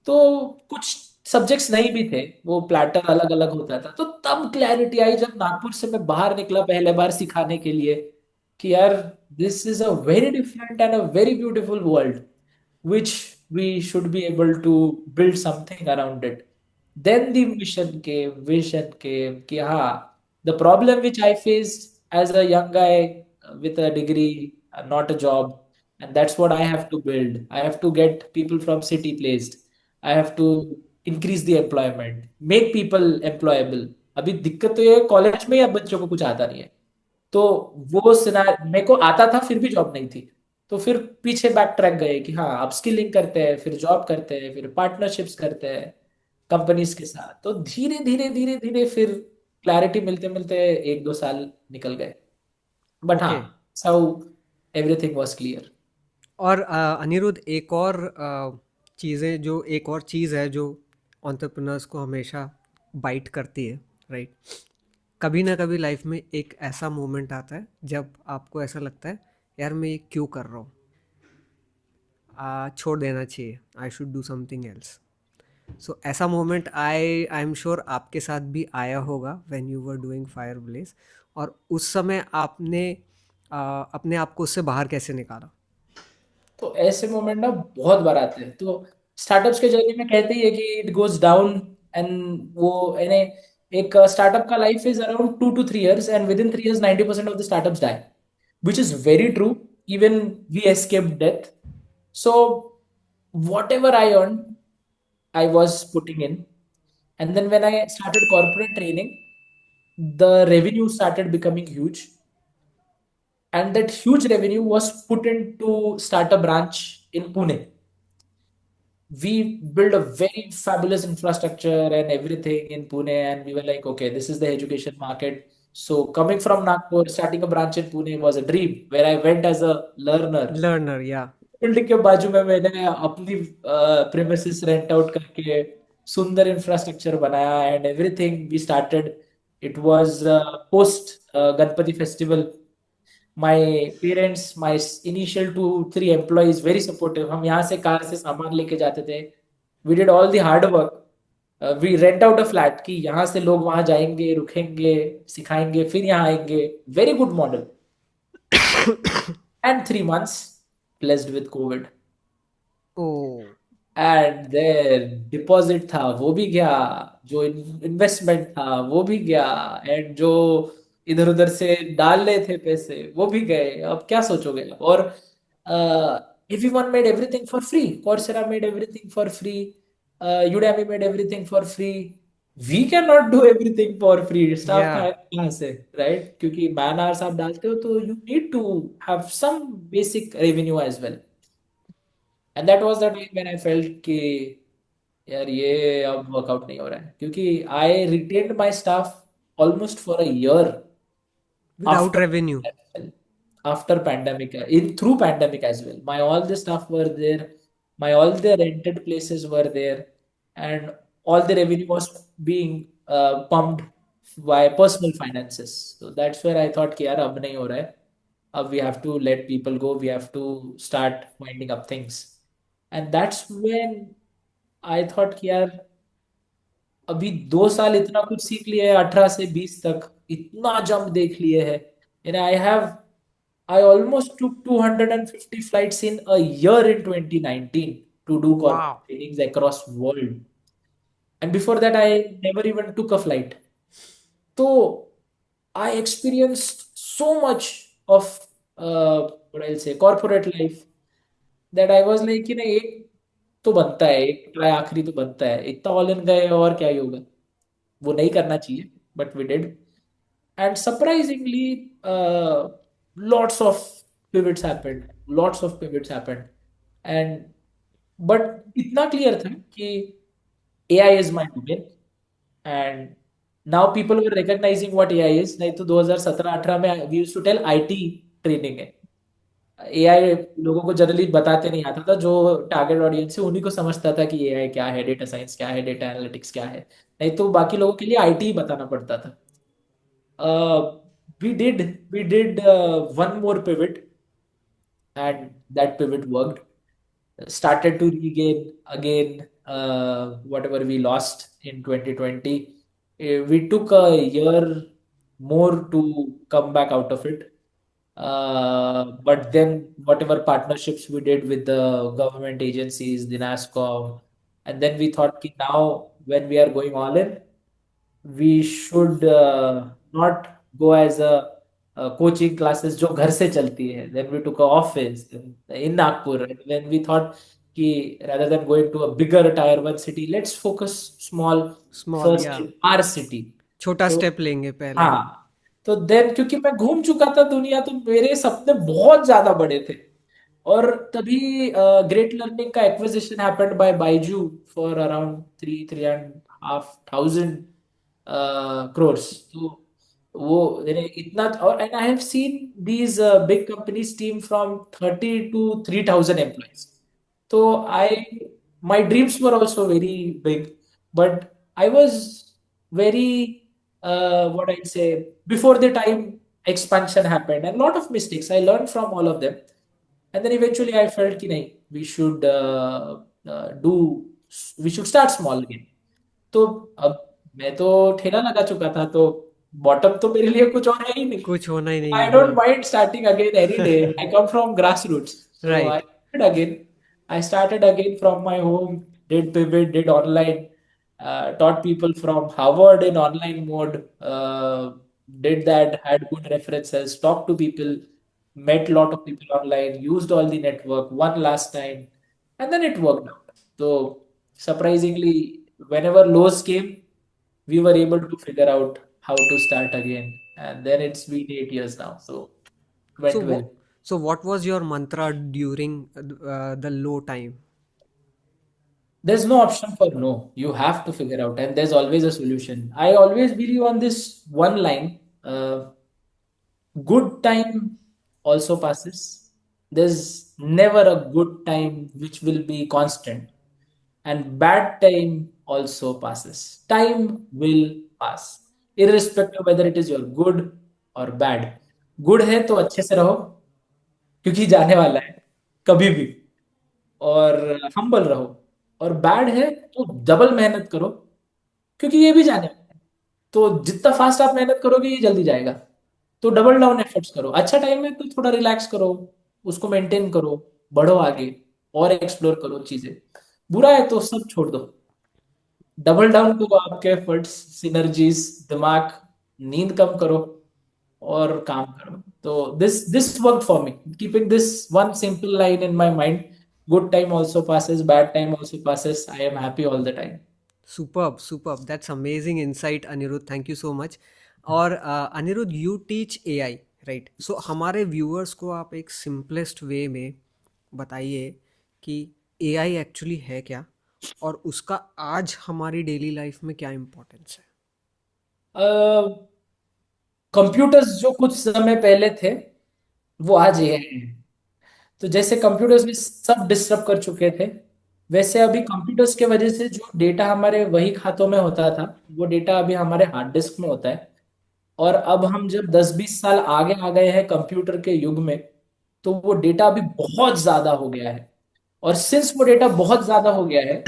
S2: तो कुछ सब्जेक्ट्स नहीं भी थे, वो प्लेटर अलग अलग होता था। तो तब क्लैरिटी आई जब नागपुर से मैं बाहर निकला पहले बार सिखाने के लिए, कि यार this is a very different and a very beautiful world which we should be able to build something around it. Then the mission came, vision came, कि हाँ, the problem which I faced as a young guy with a degree, not a job, and that's what I have to build. I have to get people from city placed. I have to increase the employment, make people employable. अभी दिक्कत तो ये है कॉलेज में या बच्चों को कुछ आता नहीं है। तो वो सिनार मेरे को आता था फिर भी जॉब नहीं थी। तो फिर पीछे बैक ट्रैक गए कि हाँ अपस्किलिंग करते हैं, फिर जॉब करते हैं, फिर पार्टनरशिप्स करते हैं कंपनीज के साथ। तो धीरे धीरे फिर क्लैरिटी मिलते मिलते 1 2 साल निकल गए। बट हाँ,
S1: okay.
S2: So everything was clear.
S1: और अनिरुद्ध, एक और चीज़ें जो एक और चीज़ है जो एंटरप्रेन्योर्स को हमेशा बाइट करती है, राइट? कभी ना कभी लाइफ में एक ऐसा मोमेंट आता है जब आपको ऐसा लगता है, यार मैं ये क्यों कर रहा हूँ, छोड़ देना चाहिए, I should do something else. So ऐसा मोमेंट आई एम श्योर आपके साथ भी आया होगा when you were doing Fire Blaze, और उस समय आपने अपने आप को उससे बाहर कैसे निकाला?
S2: तो ऐसे मोमेंट ना बहुत बार आते हैं। तो स्टार्टअप्स के जर्नी में कहते ही है कि इट गोज डाउन, एंड वो यानी एक स्टार्टअप का life is around 2 to 3 years, and within 3 years 90% of the startups die, which is very true. Even we escaped death. So whatever I earned, I was putting in. And then when I started corporate training, the revenue started becoming huge. And that huge revenue was put into start a branch in Pune. We built a very fabulous infrastructure and everything in Pune, and we were like, okay, this is the education market. So coming from Nagpur, starting a branch in Pune was a dream where I went as a learner.
S1: Learner या
S2: बिल्डिंग के बाजू में मैंने अपनी प्रेमिसेस रेंट आउट करके सुंदर इंफ्रास्ट्रक्चर बनाया and everything we started. It was post Ganpati festival. My parents, my initial 2 3 employees very supportive. हम यहाँ से कार से सामान लेके जाते थे। We did all the hard work. We rent out a flat कि यहाँ से लोग वहां जाएंगे, रुकेंगे, सिखाएंगे, फिर यहाँ आएंगे। Very good model. And 3 months blessed with COVID,
S1: oh
S2: and there deposit था वो भी गया, जो इन्वेस्टमेंट था वो भी गया, एंड जो इधर उधर से डाल रहे थे पैसे वो भी गए। अब क्या सोचोगे? और everyone made everything for free. Coursera made everything for free, Udemy made everything for free. We can not do everything for free.
S1: या
S2: स्टाफ का कहाँ से, राइट? क्योंकि मैन आवर्स आप डालते हो तो you need to have some basic revenue as well. And that was the time when I felt कि यार ये अब वर्कआउट नहीं हो रहा है, क्योंकि I retained my staff almost for a year
S1: without
S2: after
S1: revenue.
S2: after pandemic, in through pandemic as well. My all the stuff were there, my all the rented places were there, and all the revenue was being pumped by personal finances. So that's where I thought कि यार अब नहीं हो रहा है, अब we have to let people go, we have to start winding up things. And that's when I thought कि यार अभी 2 साल इतना कुछ सीख लिया है, 18 से 20 तक इतना जंप देख लिए है। And I almost took 250 flights in a year in 2019 to do corporate
S1: वाह।
S2: trainings across world. And before that, I never even took a flight. So I experienced so much of what I'll say corporate life that I was like, एक तो बनता है, एक ट्राई आखिरी तो बनता है। इतना ऑल इन गए और क्या ही होगा? वो नहीं करना चाहिए, but we did. And surprisingly lots of pivots happened, and but इतना क्लियर था कि AI is my domain, and now people were recognizing what AI is। नहीं तो 2017-18 में we used to tell IT training है। एआई लोगों को जनरली बताते नहीं आता था, जो टारगेट ऑडियंस है उन्हीं को समझता था कि एआई क्या है, डेटा साइंस क्या है, डेटा एनालिटिक्स क्या है। नहीं तो बाकी लोगों के लिए आईटी बताना पड़ता था। We did one more pivot, and that pivot worked. Started to regain again whatever we lost in 2020. We took a year more to come back out of it. But then whatever partnerships we did with the government agencies, the NASCOM, and then we thought कि now when we are going all in, we should not go as a coaching classes जो घर से चलती है। Then we took a office in Nagpur, and then we thought कि rather than going to a bigger tier 1 city, let's focus small
S1: small
S2: first
S1: या
S2: in our city.
S1: छोटा
S2: तो
S1: स्टेप लेंगे पहले।
S2: हाँ, तो देन क्योंकि मैं घूम चुका था दुनिया, तो मेरे सपने बहुत ज्यादा बड़े थे। और तभी ग्रेट लर्निंग का acquisition happened bye Byju for around 3-3.5 thousand crores। तो वो यानी इतना, और and I have seen these big companies team from 30 to 3,000 employees. तो आई My dreams were also very big, but I was very, what I'd say, before the time expansion happened, and a lot of mistakes. I learned from all of them. And then eventually I felt कि नहीं, do, we should start small again. तो अब मैं तो ठेला लगा चुका था, तो बॉटम तो मेरे लिए कुछ और है ही नहीं.
S1: कुछ होना ही नहीं
S2: I
S1: है,
S2: don't
S1: हाँ.
S2: mind starting again any day. I come from grassroots. So I
S1: right.
S2: started again. I started again from my home, did pivot, did online, taught people from Harvard in online mode, did that, had good references, talked to people, met a lot of people online, used all the network one last time, and then it worked out. So surprisingly, whenever lows came, we were able to figure out how to start again. And then it's been 8 years now. So
S1: So
S2: went
S1: what,
S2: well.
S1: so what was your mantra during the low time?
S2: There's no option for no. You have to figure out, and there's always a solution. I always believe on this one line, good time also passes. There's never a good time which will be constant, and bad time also passes. Time will pass, irrespective whether it is your good or bad. Good है तो अच्छे से रहो, क्योंकि जाने वाला है कभी भी, और हम्बल रहो. और बैड है तो डबल मेहनत करो, क्योंकि ये भी जाने वाला है. तो जितना फास्ट आप मेहनत करोगे ये जल्दी जाएगा. तो डबल डाउन एफर्ट्स करो. अच्छा टाइम है तो थोड़ा रिलैक्स करो, उसको मेंटेन करो, बढ़ो आगे, और एक्सप्लोर करो चीजें. बुरा है तो सब छोड़ दो, डबल डाउन करो आपके एफर्ट्स, सिनर्जीज, दिमाग, नींद कम करो, और काम करो. तो this work for me, keeping this one simple line in my mind. Good time also passes, bad time also passes, I am happy all the time.
S1: Superb, superb. That's amazing insight, Anirudh. Thank you so much. और Anirudh, you teach AI, right? So हमारे व्यूअर्स को आप एक सिंपलेस्ट वे में बताइए कि एआई एक्चुअली है क्या, और उसका आज हमारी डेली लाइफ में क्या इम्पोर्टेंस है.
S2: कंप्यूटर्स जो कुछ समय पहले थे, वो आज ये हैं. तो जैसे कंप्यूटर्स में सब डिस्टर्ब कर चुके थे, वैसे अभी कंप्यूटर्स के वजह से जो डेटा हमारे वही खातों में होता था, वो डेटा अभी हमारे हार्ड डिस्क में होता है. और अब हम जब 10-20 साल आगे आ गए हैं कंप्यूटर के युग में, तो वो डेटा अभी बहुत ज्यादा हो गया है. और सिंस वो डेटा बहुत ज्यादा हो गया है,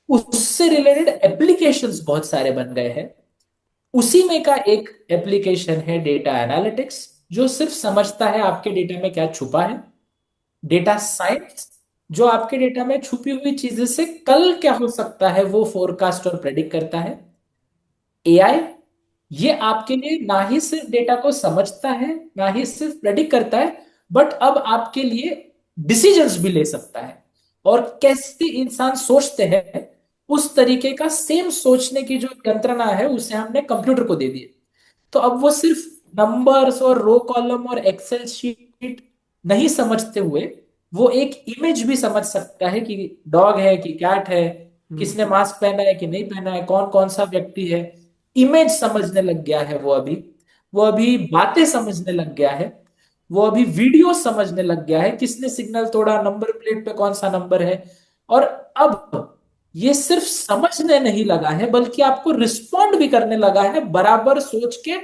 S2: उससे रिलेटेड एप्लीकेशंस बहुत सारे बन गए हैं. उसी में का एक एप्लीकेशन है डेटा एनालिटिक्स, जो सिर्फ समझता है आपके डेटा में क्या छुपा है. डेटा साइंस, जो आपके डेटा में छुपी हुई चीजें से कल क्या हो सकता है वो फोरकास्ट और प्रेडिक्ट करता है. एआई, ये आपके लिए ना ही सिर्फ डेटा को समझता है, ना ही सिर्फ प्रेडिक्ट करता है, बट अब आपके लिए डिसीजंस भी ले सकता है. और कैसे इंसान सोचते हैं, उस तरीके का सेम सोचने की जो यंत्रणा है, उसे हमने कंप्यूटर को दे दिए. तो अब वो सिर्फ नंबर्स और रो कॉलम और एक्सेल शीट नहीं समझते हुए, वो एक इमेज भी समझ सकता है कि डॉग है कि कैट है, किसने मास्क पहना है कि नहीं पहना है, कौन कौन सा व्यक्ति है. इमेज समझने लग गया है वो अभी बातें समझने लग गया है, वो अभी वीडियो समझने लग गया है, किसने सिग्नल तोड़ा, नंबर प्लेट पे कौन सा नंबर है. और अब ये सिर्फ समझने नहीं लगा है, बल्कि आपको रिस्पॉन्ड भी करने लगा है बराबर सोच के,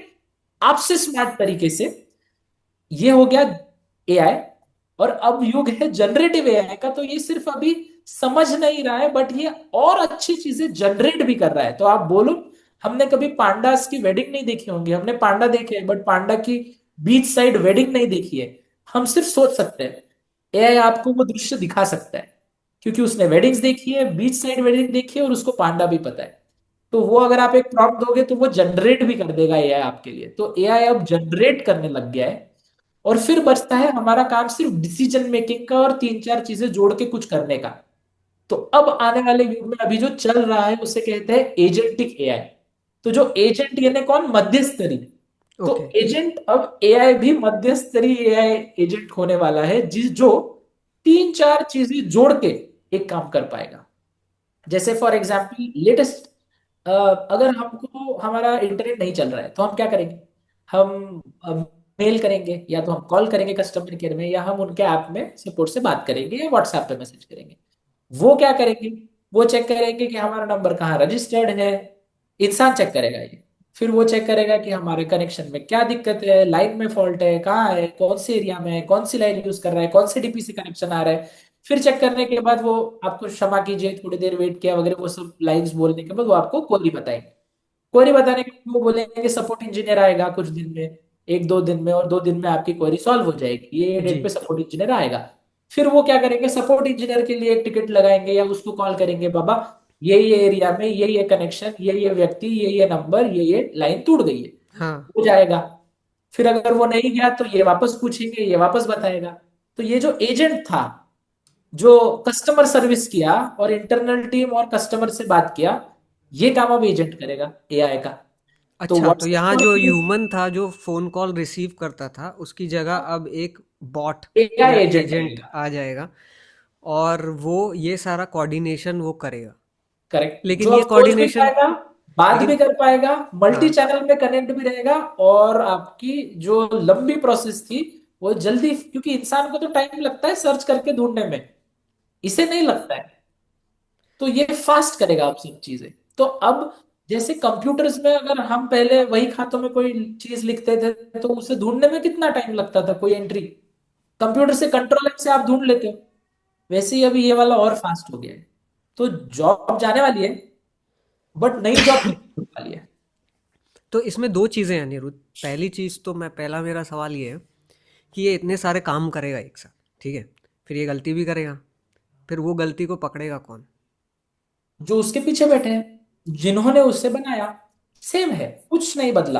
S2: आपसे स्मार्ट तरीके से. ये हो गया एआई. और अब युग है जनरेटिव एआई का. तो ये सिर्फ अभी समझ नहीं रहा है, बट ये और अच्छी चीजें जनरेट भी कर रहा है. तो आप बोलो, हमने कभी पांडास की वेडिंग नहीं देखी होंगी, हमने पांडा देखे, बट पांडा की बीच साइड वेडिंग नहीं देखी है. हम सिर्फ सोच सकते हैं, एआई आपको वो दृश्य दिखा सकता है, क्योंकि उसने वेडिंग्स देखी है, बीच साइड वेडिंग देखी है, और उसको पांडा भी पता है. तो वो अगर आप एक प्रॉम्प्ट दोगे तो वो जनरेट भी कर देगा एआई आपके लिए. तो एआई अब जनरेट करने लग गया है. और फिर बचता है हमारा काम सिर्फ डिसीजन मेकिंग का, और तीन चार चीजें जोड़ के कुछ करने का. तो अब आने वाले युग में अभी जो चल रहा है उसे कहते हैं एजेंटिक एआई. तो जो एजेंट यानी कौन, मध्यस्थरी. तो
S1: ओके.
S2: एजेंट, अब एआई भी मध्यस्थरी एआई एजेंट होने वाला है, जिस जो तीन चार चीजें जोड़ के एक काम कर पाएगा. जैसे फॉर एग्जाम्पल लेटेस्ट, अगर हमको हमारा इंटरनेट नहीं चल रहा है तो हम क्या करेंगे, हम मेल करेंगे, या तो हम कॉल करेंगे कस्टमर केयर में, या हम उनके ऐप में सपोर्ट से बात करेंगे, या व्हाट्सएप पे मैसेज करेंगे. वो क्या करेंगे, वो चेक करेंगे कि हमारा नंबर कहाँ रजिस्टर्ड है। इंसान चेक करेगा ये। फिर वो चेक करेगा कि हमारे कनेक्शन में क्या दिक्कत है, लाइन में फॉल्ट है, कहाँ है, कौन से एरिया में है, कौन सी लाइन यूज कर रहा है, कौन से डीपी से कनेक्शन आ रहा है। फिर चेक करने के बाद वो आपको क्षमा कीजिए थोड़ी देर वेट किया वगैरह वो सब लाइंस बोलने के बाद वो आपको क्वेरी बताएंगे। क्वेरी बताने के बाद वो बोलेंगे सपोर्ट इंजीनियर आएगा कुछ दिन में, एक दो दिन में, और 2 दिन में आपकी क्वेरी सॉल्व हो जाएगी, ये
S1: जी।
S2: डेट पे सपोर्ट इंजीनियर आएगा। फिर वो क्या करेंगे, सपोर्ट इंजीनियर के लिए एक टिकट लगाएंगे या उसको कॉल करेंगे, बाबा ये एरिया में ये कनेक्शन, ये व्यक्ति, ये नंबर, ये लाइन टूट गई है।
S1: हाँ।
S2: हो जाएगा। फिर अगर वो नहीं गया तो ये वापस पूछेंगे, ये वापस बताएगा। तो ये जो एजेंट था, जो कस्टमर सर्विस किया और इंटरनल टीम और कस्टमर से बात किया, ये काम अब एजेंट करेगा एआई का। तो
S1: अच्छा, तो
S2: व्हाट्सएप
S1: यहाँ
S2: कॉल
S1: जो
S2: पे
S1: ह्यूमन था जो फोन कॉल रिसीव करता था उसकी जगह अब एक बॉट
S2: एआई
S1: या
S2: एजेंट
S1: एजेंट
S2: आएगा।
S1: आ जाएगा और वो ये सारा कोऑर्डिनेशन वो करेगा।
S2: करेक्ट, जो
S1: लेकिन
S2: अब
S1: ये
S2: सोच भी
S1: कोऑर्डिनेशन,
S2: पाएगा, बात भी
S1: लेकिन
S2: कर पाएगा, मल्टी
S1: हाँ।
S2: चैनल में कनेक्ट भी रहेगा, और आपकी जो लंबी प्रोसेस थी वो जल्दी, क्योंकि इंसान को तो टाइम लगता है सर्च करके ढूंढने में, इसे नहीं लगता है। तो ये फास्ट करेगा आप सब चीजें। तो अब जैसे कंप्यूटर्स में अगर हम पहले वही खातों में कोई चीज लिखते थे तो उसे ढूंढने में कितना टाइम लगता था, कोई एंट्री, कंप्यूटर से कंट्रोल से आप ढूंढ लेते हो। वैसे ही अभी ये वाला और फास्ट हो गया है। तो जॉब जाने वाली है, बट नई जॉब होने वाली है।
S1: तो इसमें दो चीज़ें हैं अनिरुद्ध। पहली चीज़ तो मैं पहला मेरा सवाल ये है कि ये इतने सारे काम करेगा एक साथ, ठीक है, फिर ये गलती भी करेगा, फिर वो गलती को पकड़ेगा कौन?
S2: जो उसके पीछे बैठे हैं, जिन्होंने उससे बनाया, सेम है, कुछ नहीं बदला।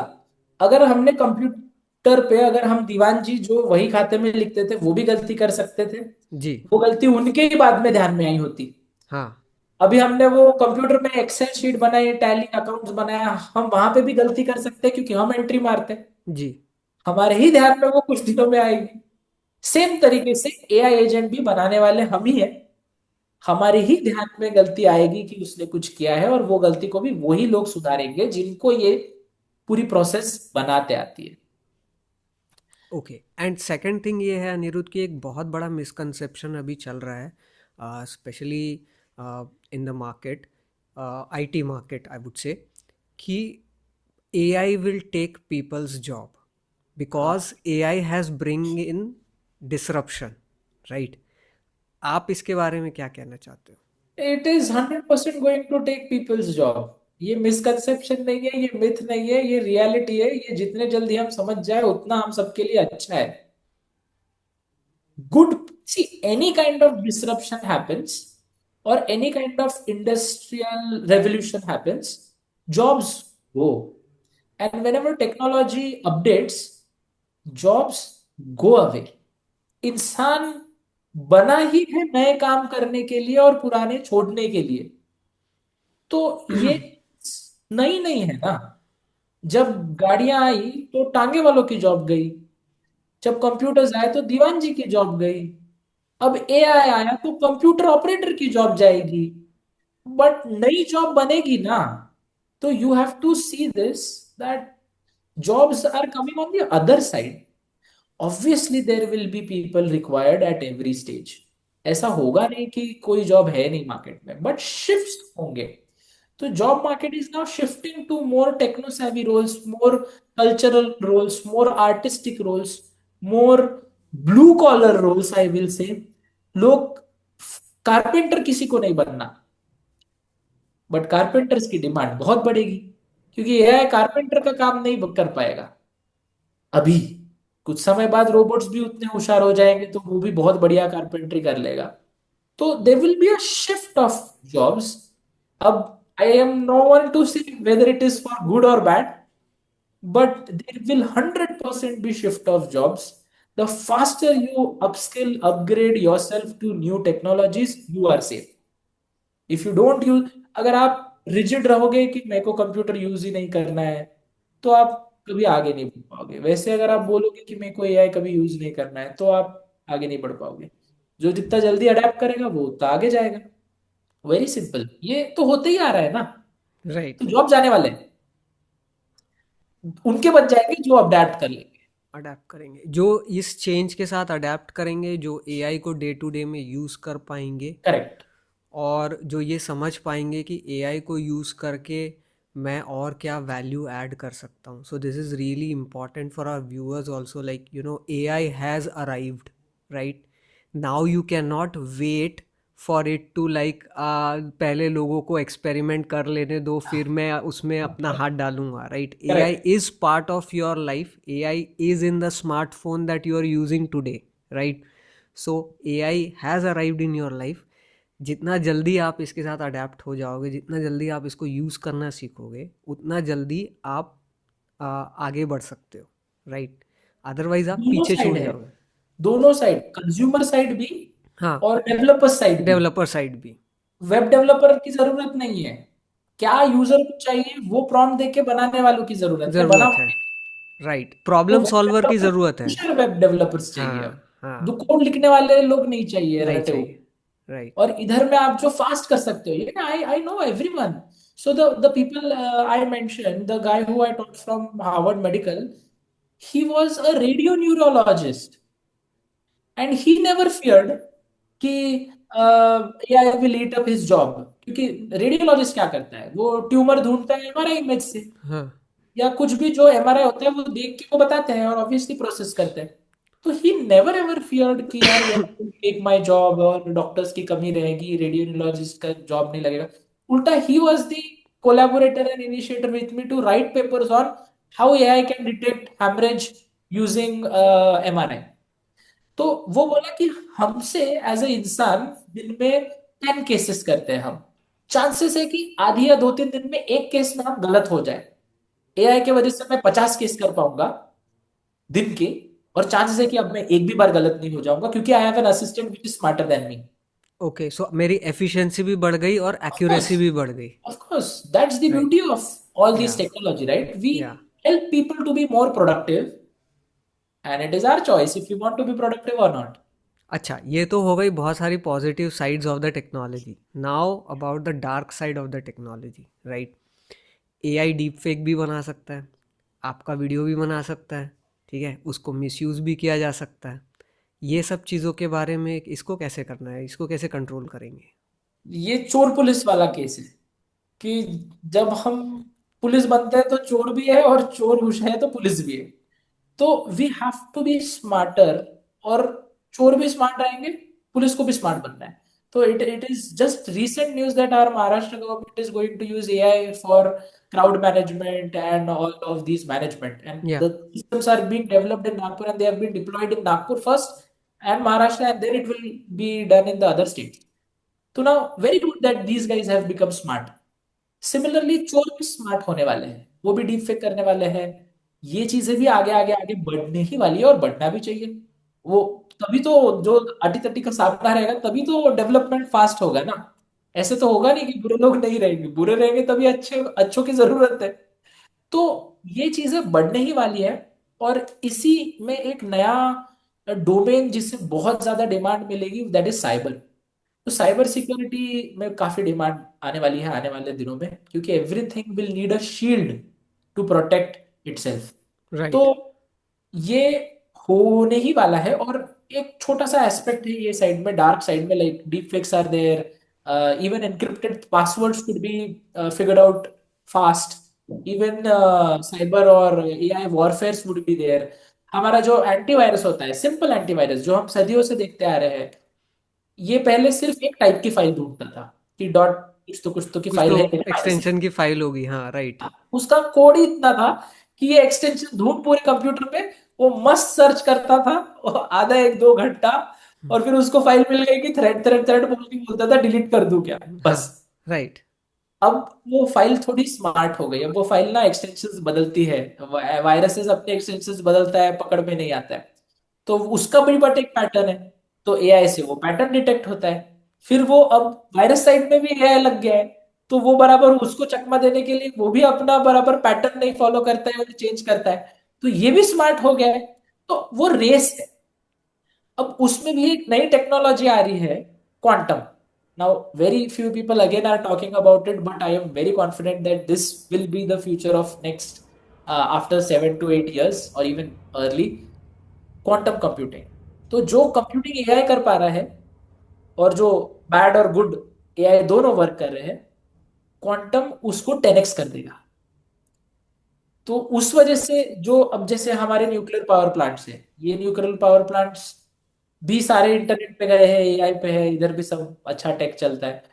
S2: अगर हमने कंप्यूटर पे अगर हम दीवान जी जो वही खाते में लिखते थे वो भी गलती कर सकते थे,
S1: जी।
S2: वो गलती उनके ही बाद में ध्यान में आई होती।
S1: हाँ।
S2: अभी हमने वो कंप्यूटर में एक्सेल शीट बनाई, टैली अकाउंट्स बनाया, हम वहां पे भी गलती कर सकते हैं क्योंकि हम एंट्री मारते हैं।
S1: जी।
S2: हमारे ही ध्यान में वो कुछ दिनों में आएगी। सेम तरीके से एआई एजेंट भी बनाने वाले हम ही है। हमारे ही ध्यान में गलती आएगी कि उसने कुछ किया है, और वो गलती को भी वही लोग सुधारेंगे जिनको ये पूरी प्रोसेस बनाते आती है।
S1: ओके, एंड सेकंड थिंग ये है अनिरुद्ध कि एक बहुत बड़ा मिसकंसेप्शन अभी चल रहा है, specially in the market, IT market I would say, कि AI will take people's job because
S2: हाँ,
S1: AI has bring in disruption, right? आप इसके बारे में क्या कहना चाहते हो?
S2: It is 100% going to take people's job. ये मिसकंसेप्शन नहीं है, ये मिथ नहीं है, ये रियलिटी है। ये जितने जल्दी हम समझ जाए उतना हम सबके लिए अच्छा है। Good, see, any kind of disruption happens or any kind of industrial revolution happens, jobs go. And whenever technology updates, jobs go away. इंसान बना ही है नए काम करने के लिए और पुराने छोड़ने के लिए। तो ये नई नहीं है ना। जब गाड़ियां आई तो टांगे वालों की जॉब गई, जब कंप्यूटर्स आए तो दीवान जी की जॉब गई, अब एआई आया तो कंप्यूटर ऑपरेटर की जॉब जाएगी। बट नई जॉब बनेगी ना। तो you have to see this, that jobs are coming on the other side. Obviously there will be people required at every stage. ऐसा होगा नहीं कि कोई जॉब है नहीं मार्केट में, बट शिफ्ट्स होंगे। तो job market is now shifting to more techno savvy roles, more cultural roles, more artistic roles, more blue collar roles I will say. लोग, कारपेंटर किसी को नहीं बनना, बट कारपेंटर्स की डिमांड बहुत बढ़ेगी, क्योंकि एआई कारपेंटर का काम नहीं कर पाएगा अभी। कुछ समय बाद रोबोट्स भी उतने होशियार हो जाएंगे तो वो भी बहुत बढ़िया कारपेंट्री कर लेगा। तो there will be a shift of jobs. अब I am no one to see whether it is for good और bad, but there will 100% be shift of jobs. The faster you upskill, upgrade yourself to new technologies, you are safe. If you don't use, अगर आप रिजिड रहोगे कि मेरे को कंप्यूटर यूज ही नहीं करना है, तो आप कभी आगे नहीं बढ़ पाओगे। वैसे अगर आप बोलोगे कि मेरे को एआई कभी यूज नहीं करना है, तो आप आगे नहीं बढ़ पाओगे। जो जितना जल्दी अडेप्ट करेगा वो उतना आगे जाएगा। वेरी सिंपल, ये तो होते ही आ रहा है ना।
S1: राइट।
S2: तो जॉब जाने वाले हैं, उनके बच जाएंगे जो अडेप्ट कर लेंगे।
S1: अडेप्ट करेंगे जो इस चेंज के साथ अडेप्ट करेंगे, जो एआई को डे टू डे में यूज़ कर पाएंगे,
S2: करेक्ट।
S1: और जो ये समझ पाएंगे कि एआई को यूज़ करके मैं और क्या वैल्यू ऐड कर सकता हूँ. So this is really important for our viewers also, like AI has arrived, right? Now you can not wait for it to like पहले लोगों को एक्सपेरिमेंट कर लेने दो फिर मैं उसमें अपना हाथ डालूंगा, right? AI
S2: correct.
S1: Is part of your life. AI is in the smartphone that you are using today, right? So AI has arrived in your life. जितना जल्दी आप इसके साथ अडेप्ट हो जाओगे, जितना जल्दी आप इसको यूज़ करना सीखोगे, उतना जल्दी आप आगे बढ़ सकते हो, राइट? अदरवाइज आप
S2: दोनों
S1: पीछे
S2: साइड
S1: छूट
S2: है,
S1: जाओगे.
S2: दोनों साइड, कंज्यूमर साइड भी
S1: हाँ,
S2: और डेवलपर साइड भी।
S1: डेवलपर साइड भी.
S2: वेब डेवलपर की जरूरत नहीं है, क्या यूजर को चाहिए वो प्रॉम्प्ट देके बनाने वालों की जरूरत है,
S1: ज़रूरत
S2: बनाओ।
S1: है, राइट?
S2: तो
S1: प्रॉब्लम
S2: वेब
S1: सॉल्वर की
S2: डेवलपर,
S1: ज़रूरत है.
S2: कुशल वेब डेवलपर्स चाहिए अब,
S1: हाँ,
S2: जो
S1: हाँ.
S2: कोड लिखने वाले लोग नहीं चाहिए
S1: नहीं
S2: रटे हुए।
S1: चाहिए, राइट.
S2: और इधर में आप जो फास्ट कर सकते हो, ये I know everyone. So the people I mention, the guy who I taught from Harvard medical, he was a radio neurologist and he never feared कि AI will eat up his job. क्योंकि रेडियोलॉजिस्ट क्या करता है, वो ट्यूमर ढूंढता है एमआरआई इमेज से,
S1: हाँ.
S2: या कुछ भी जो एमआरआई होता है वो देख के वो बताते हैं और ऑब्वियसली प्रोसेस करते हैं। तो ही नेवर एवर फियर्ड कि यार ये टेक माय जॉब और डॉक्टर्स की कमी रहेगी, रेडियोलॉजिस्ट का जॉब नहीं लगेगा। उल्टा ही was the collaborator and initiator with me to write papers on how AI can detect haemorrhage using MRI. तो वो बोला कि हमसे एज ए इंसान दिन में 10 केसेस करते हैं हम, चांसेस है कि आधी या 2-3 दिन में एक केस में हम गलत हो जाए। एआई के वजह से मैं 50 केस कर पाऊंगा दिन के, और चांसेस है कि अब मैं एक भी बार गलत नहीं हो जाऊंगा क्योंकि I have an assistant which is smarter than me.
S1: Okay, so मेरी एफिशिएंसी भी बढ़ गई और
S2: ऑफ कोर्स,
S1: एक्यूरेसी भी बढ़ गई,
S2: of course, that's the
S1: right?
S2: Beauty of all this
S1: या,
S2: टेक्नोलॉजी, राइट? वी
S1: या.
S2: help people to be more productive, and it is our choice if we want to be productive or not.
S1: अच्छा, ये तो हो गई बहुत सारी positive sides of the technology. Now about the dark side of the technology, right? AI deep fake भी बना सकता है, आपका वीडियो भी बना सकता है, ठीक है? उसको मिसयूज़ भी किया जा सकता है. ये सब चीज़ों के बारे में इसको कैसे करना है, इसको कैसे कंट्रोल करेंगे?
S2: ये चोर पुलिस वाला केस है कि जब हम पुलिस बनते हैं तो चोर भी है, और चोर घुस है तो पुलिस भी है। तो we have to be smarter, और चोर भी स्मार्ट रहेंगे, पुलिस को भी स्मार्ट बनना है। तो it is just recent news that our Maharashtra government is going to use AI for crowd management and all of these management, and
S1: या,
S2: the systems are being developed in Nagpur and they have been deployed in Nagpur first and Maharashtra, and then it will be done in the other states. So now very good that these guys have become smart. Similarly चोर भी स्मार्ट होने वाले हैं, वो भी डीप फेक करने वाले हैं। ये चीजें भी आगे आगे आगे बढ़ने ही वाली है, और बढ़ना भी चाहिए। वो तभी तो, जो अटी तटी का सामना रहेगा तभी तो डेवलपमेंट फास्ट होगा ना। ऐसे तो होगा नहीं कि बुरे लोग नहीं रहेंगे, बुरे रहेंगे तभी अच्छे अच्छों की जरूरत है। तो ये चीजें बढ़ने ही वाली है। और इसी में एक नया डोमेन जिससे बहुत ज्यादा डिमांड मिलेगी, दैट इज साइबर। तो साइबर सिक्योरिटी में काफी डिमांड आने वाली है आने वाले दिनों में, क्योंकि everything will need a shield to protect itself. तो
S1: राइट.
S2: ये होने ही वाला है। और एक छोटा सा एस्पेक्ट है ये साइड में, डार्क साइड में, like deep fakes are there, even encrypted passwords could be figured out fast, even cyber और AI warfares would be there. हमारा जो एंटीवायरस होता है, सिंपल एंटीवायरस जो हम सदियों से देखते आ रहे हैं, ये पहले सिर्फ एक टाइप की फाइल ढूंढता था कि डॉट कुछ तो की
S1: कुछ
S2: फाइल
S1: तो
S2: है मेरे पास।
S1: एक्सटेंशन की फाइल होगी, हाँ, राइट.
S2: उसका कोड ही इतना था कि ये एक्सटेंशन ढूंढ पूरे कंप्यूटर पे, वो मस्त सर्च करता था और आधा 1-2 घंटा, और फिर उसको फाइल मिल गई कि थ्रेड थ्रेड थ्रेड बोल के बोलता था डिलीट कर दूं क्या,
S1: हाँ,
S2: बस।
S1: राइट.
S2: अब वो फाइल थोड़ी स्मार्ट हो गई, अब वो फाइल ना एक्सटेंशंस बदलती है, वायरसेस अपने एक्सटेंशंस बदलता है, पकड़ में नहीं आता है। तो उसका भी बट एक पैटर्न है, तो एआई से वो पैटर्न डिटेक्ट होता है। फिर वो अब वायरस साइड में भी एआई लग गया है, तो वो बराबर उसको चकमा देने के लिए वो भी अपना बराबर पैटर्न नहीं फॉलो करता है और चेंज करता है, तो ये भी स्मार्ट हो गया है। तो वो रेस है। अब उसमें भी एक नई टेक्नोलॉजी आ रही है, quantum. Now very few people again are talking about it, but I am very confident that this will be the future of next after 7 to 8 years और इवन अर्ली, क्वांटम कंप्यूटिंग। तो जो कंप्यूटिंग एआई कर पा रहा है, और जो बैड और गुड एआई दोनों वर्क कर रहे हैं, क्वांटम उसको 10x कर देगा। तो उस वजह से जो अब जैसे हमारे न्यूक्लियर पावर प्लांट्स है, ये न्यूक्लियर पावर प्लांट्स भी सारे इंटरनेट पे गए हैं, एआई पे है, इधर भी सब अच्छा टेक चलता है।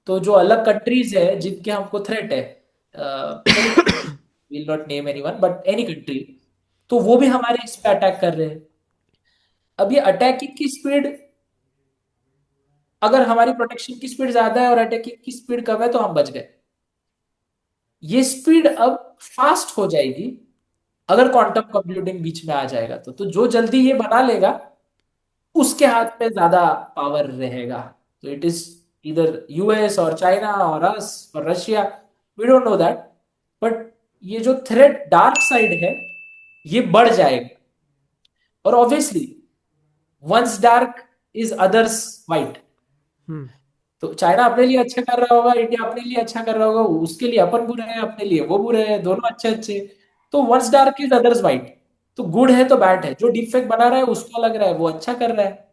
S2: तो जो अलग कंट्रीज है जिनके हमको थ्रेट है, any will not name anyone but any country, तो वो भी हमारे इस पे अटैक कर रहे हैं। अब ये अटैकिंग की स्पीड, अगर हमारी प्रोटेक्शन की स्पीड ज्यादा है और अटैकिंग की स्पीड कम है तो हम बच गए। ये स्पीड अब फास्ट हो जाएगी अगर क्वांटम कंप्यूटिंग बीच में आ जाएगा तो जो जल्दी ये बना लेगा उसके हाथ में ज्यादा पावर रहेगा। तो इट इज इधर यूएस और चाइना और अस और Russia, we don't know that, but ये जो थ्रेट डार्क साइड है ये बढ़ जाएगा। और obviously once dark is others white.
S1: Hmm.
S2: तो चाइना अपने लिए अच्छा कर रहा होगा, इंडिया अपने लिए अच्छा कर रहा होगा, उसके लिए अपन बुरे हैं, अपने लिए वो बुरे हैं, दोनों अच्छे अच्छे। तो once dark is others white. तो गुड है तो बैड है, जो डिफेक्ट बना रहा है उसको लग रहा है वो अच्छा कर रहा है,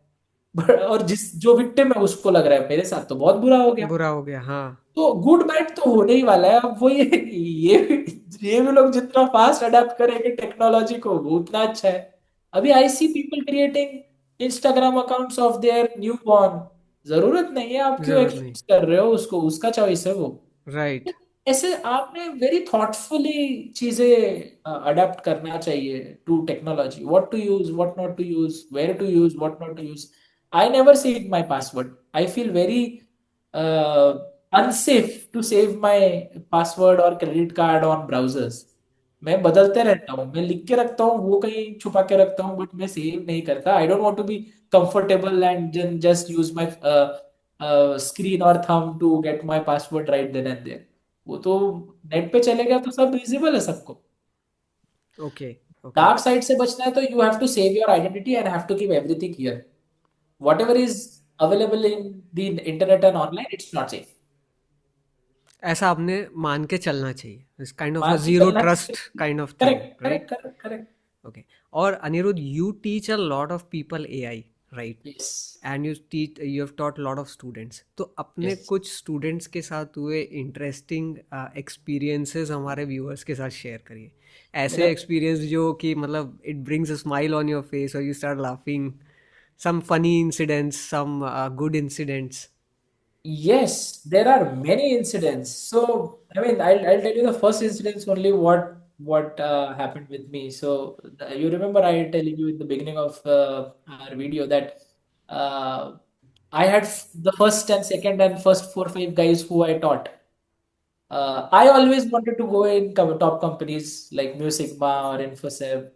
S2: और जिस जो विक्टिम है उसको लग रहा है मेरे साथ तो बहुत बुरा हो गया।
S1: बुरा हो गया, हाँ।
S2: तो गुड बैड तो होने ही वाला है। अब वो ये भी लोग जितना फास्ट अडेप्ट करेंगे टेक्नोलॉजी को वो उतना अच्छा है। अभी I see people creating Instagram accounts of their newborn. जरूरत नहीं है, आप क्यों
S1: जरूरत नहीं।
S2: एक्सपोज कर रहे हो उसको, उसका चॉइस है वो।
S1: राइट।
S2: तो ऐसे आपने वेरी थॉटफुली चीजें अडेप्ट करना चाहिए to technology, what to use, what not to use, where to use, what not to use. I never save my password, I feel very unsafe to save my password और क्रेडिट कार्ड ऑन ब्राउजर्स। मैं बदलते रहता हूँ, मैं लिख के रखता हूँ, वो कहीं छुपा के रखता हूँ, बट मैं सेव नहीं करता। I don't want to be comfortable and just use my screen और thumb to get my password right then and there. वो तो नेट पे चलेगा तो सब विजिबल है सबको।
S1: ओके। ओके।
S2: डार्क साइड से बचना है तो you have to save your identity and have to keep everything here, whatever is available in the internet and online, it's not safe।
S1: ऐसा आपने मान के चलना चाहिए, इस काइंड ऑफ अ
S2: मान के
S1: जीरो
S2: चलना
S1: ट्रस्ट
S2: चाहिए।
S1: Kind of thing,
S2: correct
S1: right?
S2: Correct correct correct.
S1: Okay. और Anirudh, you teach a lot of people AI, right?
S2: Yes
S1: and you have taught lot of students, तो अपने
S2: यस।
S1: कुछ स्टूडेंट्स के साथ हुए इंटरेस्टिंग एक्सपीरियंसेस हमारे व्यूअर्स के साथ शेयर करिए। ऐसे एक्सपीरियंस जो कि मतलब it brings a smile on your face और you start laughing, some funny incidents, some good incidents.
S2: Yes, there are many incidents. So, I mean, I'll tell you the first incidents only what happened with me. So, you remember I telling you in the beginning of our video that uh, I had the first and second and first 4 5 guys who I taught. I always wanted to go in top companies like Mu Sigma or Infosept.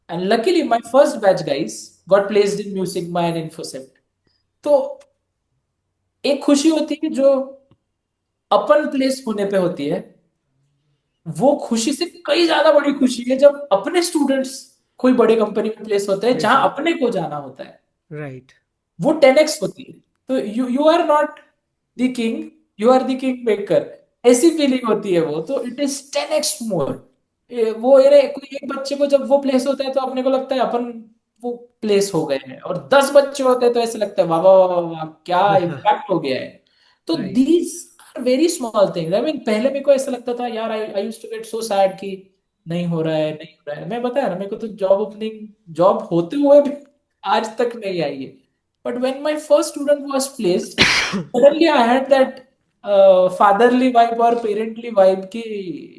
S2: And luckily, my first batch guys got placed in Mu Sigma and Infosept. तो एक खुशी होती है जो अपन प्लेस होने पे होती है, वो खुशी से कई ज्यादा बड़ी खुशी है जब अपने स्टूडेंट्स कोई बड़े कंपनी में प्लेस होते हैं
S1: Place
S2: जहां
S1: on.
S2: अपने को जाना होता है।
S1: Right.
S2: वो 10x होती है। तो you are not the king, you are the king maker, ऐसी फीलिंग होती है वो। तो इट इज 10x मोर। वो कोई एक बच्चे को जब वो प्लेस होता है तो अपने को लगता है अपन वो प्लेस हो गए हैं, और 10 बच्चे होते हैं तो ऐसे लगता है वाह वाह वाह वाह वाह, क्या इम्पैक्ट हो गया है। तो
S1: Right.
S2: These are very small things. I mean पहले मेरे को ऐसा लगता था यार, I used to get so sad कि नहीं हो रहा है नहीं हो रहा है। मैं बताया ना, मेरे को तो जॉब ओपनिंग, जॉब होते हुए भी आज तक नहीं आई है। But when my first student was placed, suddenly I had that fatherly vibe or parently vibe ki,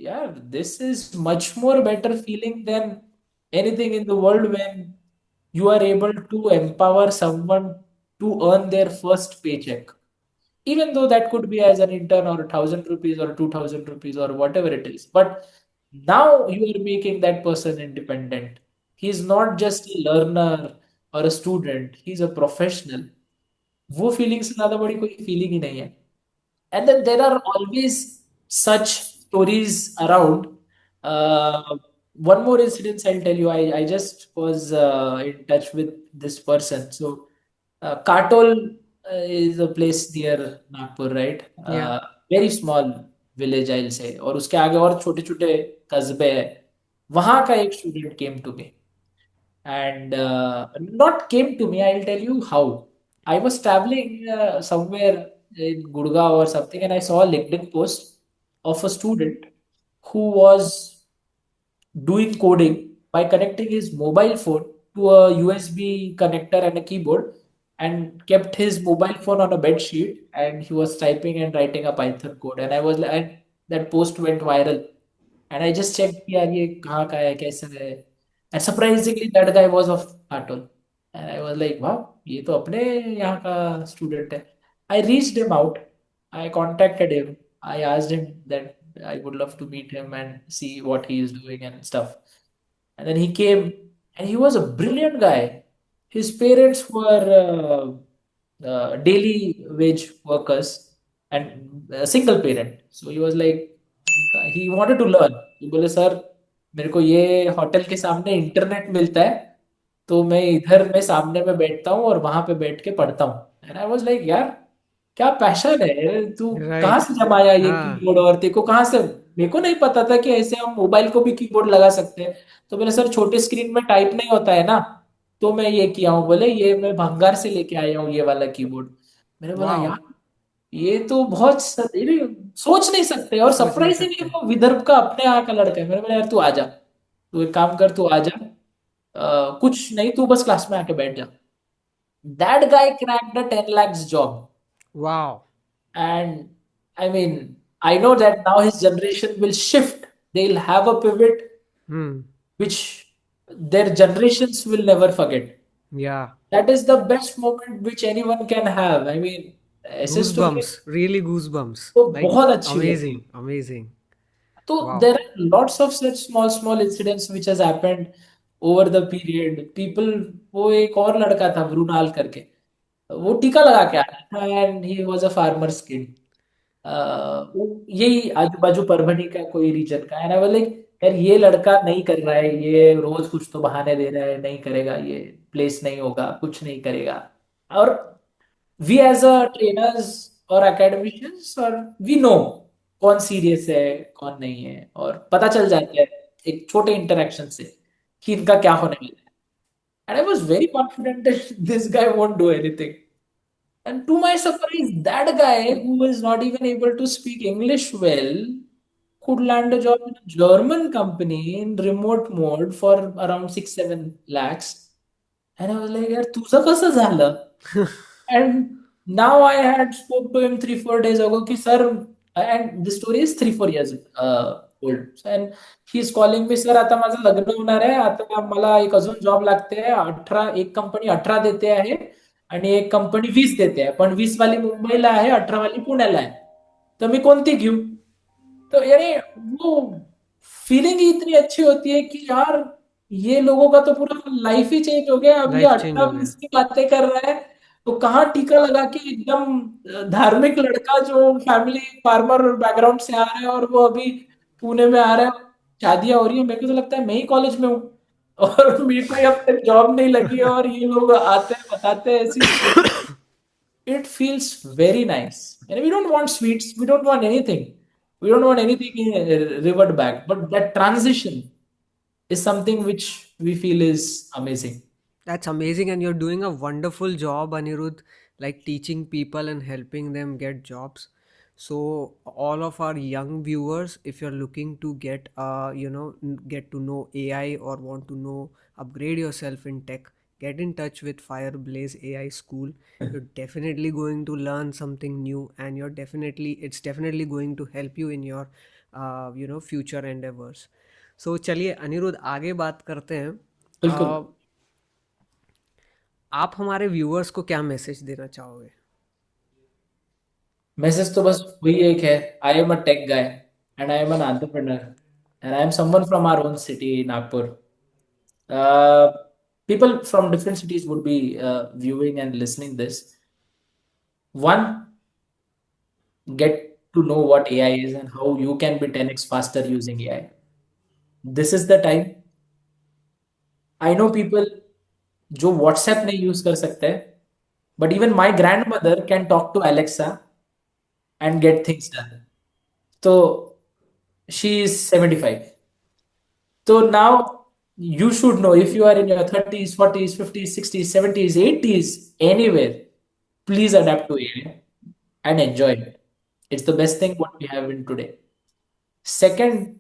S2: yeah, this is much more better feeling than anything in the world when you are able to empower someone to earn their first paycheck. Even though that could be as an intern or 1,000 rupees or 2,000 rupees or whatever it is. But now you are making that person independent. He's not just a learner or a student, he's a professional. वो फीलिंग से ज्यादा बड़ी कोई फीलिंग ही नहीं है। And then there are always such stories around. Uh, One more incident I'll tell you. I just was in touch with this person. So, Katol is a place near Nagpur, right?
S1: Yeah.
S2: Very small village, I'll say. और उसके आगे और छोटे छोटे कस्बे हैं। वहाँ का एक student came to me and not came to me. I'll tell you how. I was traveling somewhere. in Gurgaon or something, and I saw a LinkedIn post of a student who was doing coding by connecting his mobile phone to a USB connector and a keyboard, and kept his mobile phone on a bed sheet, and he was typing and writing a Python code. And I was like, and that post went viral. And I just checked, यार ये कहाँ का है, कैसा है. And surprisingly, that guy was of Katol. And I was like, wow, ये तो अपने यहाँ का student है. I reached him out. I contacted him. I asked him that I would love to meet him and see what he is doing and stuff. And then he came, and he was a brilliant guy. His parents were daily wage workers and a single parent. So he was like, he wanted to learn. he बोले सर, मेरे को ये होटल के सामने इंटरनेट मिलता है, तो मैं इधर में सामने में बैठता हूँ और वहां पे बैठ के पढ़ता हूँ. एंड आई वाज लाइक, यार क्या पैशन है, तू कहाँ
S1: राइट.
S2: से जमाया ये
S1: हाँ.
S2: कीबोर्ड, और तेरे को कहाँ से. मेरे को नहीं पता था कि ऐसे हम मोबाइल को भी कीबोर्ड लगा सकते हैं. तो मैंने, सर छोटे स्क्रीन में टाइप नहीं होता है ना, तो मैं ये किया हूँ. बोले ये मैं भंगार से लेके आया हूँ ये वाला कीबोर्ड. मैंने बोला,
S1: वाओ.
S2: यार ये तो बहुत ये सोच नहीं सकते. और
S1: सोच नहीं
S2: सरप्राइजिंगली
S1: सकते.
S2: वो विदर्भ का अपने यहाँ का लड़का है. मैंने बोला, यार तू आ जा, तू एक काम कर, तू आ जा. कुछ नहीं, तू बस क्लास में आके बैठ जा. That guy cracked a 10 lakhs job.
S1: Wow.
S2: And I mean, I know that now his generation will shift. They'll have a pivot
S1: Hmm.
S2: which their generations will never forget.
S1: Yeah.
S2: That is the best moment which anyone can have. I mean, ऐसे स्टोरी
S1: Goosebumps. Really goosebumps.
S2: तो
S1: Like
S2: बहुत अच्छी होती है.
S1: amazing. Amazing.
S2: So
S1: Wow.
S2: there are lots of such small incidents which has happened over the period. People, वो एक और लड़का था ब्रूनाल करके, वो टीका लगा के आया था, and he was a farmers kid. यही आजू बाजू परभनी का कोई रीजन का है ना. बोले, यार ये लड़का नहीं कर रहा है, ये रोज कुछ तो बहाने दे रहा है, नहीं करेगा, ये प्लेस नहीं होगा, कुछ नहीं करेगा. और वी एज अ ट्रेनर्स और एकेडमिशियंस, और वी नो कौन सीरियस है कौन नहीं है, और पता चल जाता है एक छोटे इंटरेक्शन से कि इनका क्या होने वाला है. And I was very confident that this guy won't do anything. And to my surprise, that guy who was not even able to speak English well could land a job in a German company in remote mode for around 6-7 lakhs. And I was like, यार तुझं कसं झालं? And now I had spoke to him 3-4 days ago कि sir, and the story is 3-4 years old. And he's calling me, sir आता माझं लग्न होणार आहे, आता मला एक अजून जॉब लागते आहे. एक कंपनी 18 देते आहे आणि एक कंपनी 20 देते आहे, पण 20 वाली मुंबईला आहे, 18 वाली पुण्याला आहे, तर मी कोणती घेऊ. तो यानी वो फीलिंग ही इतनी अच्छी होती है कि यार ये लोगों का तो पूरा लाइफ ही चेंज हो गया. अब ये
S1: लाइफ चेंज हो
S2: 18-20
S1: गया.
S2: की बातें कर रहा है, तो कहाँ टीका लगा के एकदम धार्मिक लड़का जो फैमिली फार्मर बैकग्राउंड से आ रहा है, और वो अभी पुणे में आ रहा है, शादियां हो रही है. मेरे को तो लगता है मैं ही कॉलेज में हूँ और मेरे को अब तक जॉब नहीं लगी है, और ये लोग आते हैं बताते हैं ऐसी story. It feels very nice. And we don't want sweets, we don't want anything. We don't want anything in revert back. But that transition is something which we feel is amazing.
S1: That's amazing, and you're doing a wonderful job, Anirudh, like teaching people and helping them get jobs. So, all of our young viewers, if you're looking to get, get to know AI or want to know, upgrade yourself in tech, get in touch with Fireblaze AI School. You're definitely going to learn something new, and it's definitely going to help you in your, future endeavors. So, चलिए अनिरुद्ध आगे बात करते हैं.
S2: बिल्कुल.
S1: आप हमारे व्यूअर्स को क्या मैसेज देना चाहोगे?
S2: मैसेज तो बस वही एक है, I am a tech guy and I am an entrepreneur and I am someone from our own city Nagpur. People from different cities would be viewing and listening this. One, get to know what AI is and how you can be 10x faster using AI. This is the time. I know people जो WhatsApp नहीं यूज कर सकते, but even my grandmother can talk to Alexa and get things done. So she is 75. So now you should know, if you are in your 30s, 40s, 50s, 60s, 70s, 80s, anywhere, please adapt to AI and enjoy it. It's the best thing what we have in today. Second,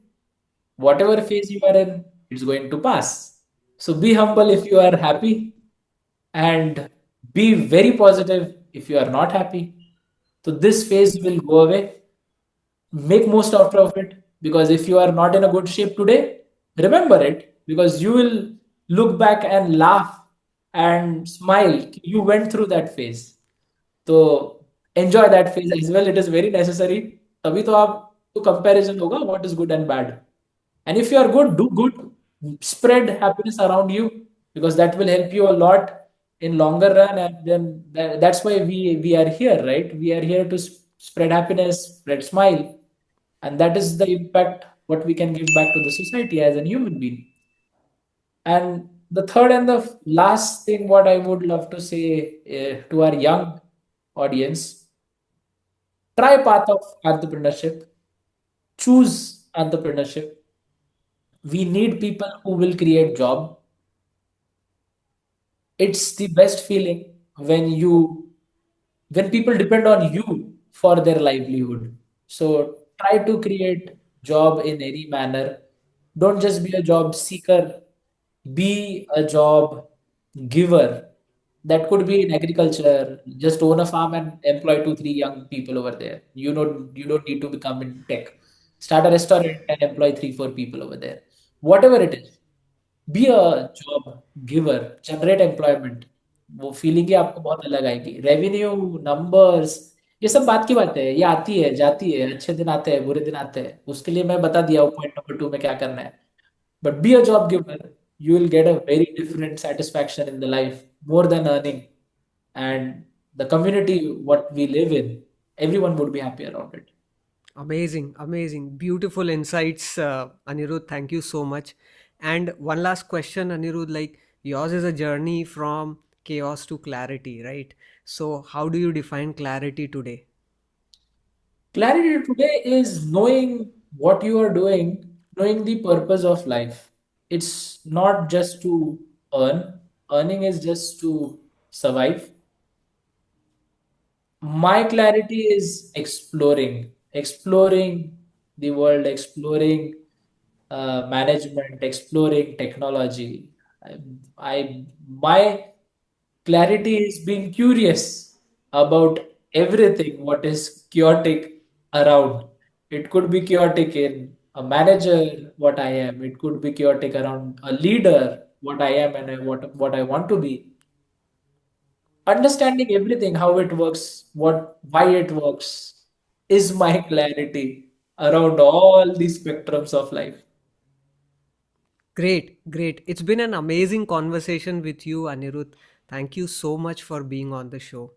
S2: whatever phase you are in, it's going to pass. So be humble if you are happy, and be very positive if you are not happy. So this phase will go away. Make most out of it, because if you are not in a good shape today, remember it, because you will look back and laugh and smile. You went through that phase. तो enjoy that phase as well. It is very necessary. तभी तो आपको comparison होगा what is good and bad. And if you are good, do good. Spread happiness around you, because that will help you a lot in longer run. And then that's why we are here, right? We are here to spread happiness, spread smile, and that is the impact what we can give back to the society as a human being. And the third and the last thing what I would love to say to our young audience, try path of entrepreneurship, choose entrepreneurship. We need people who will create job. It's the best feeling when people depend on you for their livelihood. So try to create job in any manner. Don't just be a job seeker, be a job giver. That could be in agriculture. Just own a farm and employ two, three young people over there. You don't need to become in tech. Start a restaurant and employ three, four people over there. Whatever it is, be a job giver, generate employment. वो फीलिंग ही आपको बहुत अलग आएगी. रेवेन्यू, नंबर्स, ये सब बात की बात है. ये आती है, जाती है. अच्छे दिन आते हैं, बुरे दिन आते हैं. उसके लिए मैं बता दिया हूँ पॉइंट नंबर 2 में क्या करना है. But be a job giver. You will get a very different satisfaction in the life, more than earning. And the community what we live in, everyone would be happy around it.
S1: Amazing, amazing. Beautiful insights, Anirudh. Thank you so much. And one last question, Anirudh, like yours is a journey from chaos to clarity, right? So, how do you define clarity today?
S2: Clarity today is knowing what you are doing, knowing the purpose of life. It's not just to earn, earning is just to survive. My clarity is exploring the world, exploring management, exploring technology. My clarity is being curious about everything what is chaotic around. It could be chaotic in a manager, what I am. It could be chaotic around a leader, what I am, and what I want to be. Understanding everything, how it works, why it works, is my clarity around all the spectrums of life.
S1: Great, great. It's been an amazing conversation with you, Anirudh. Thank you so much for being on the show.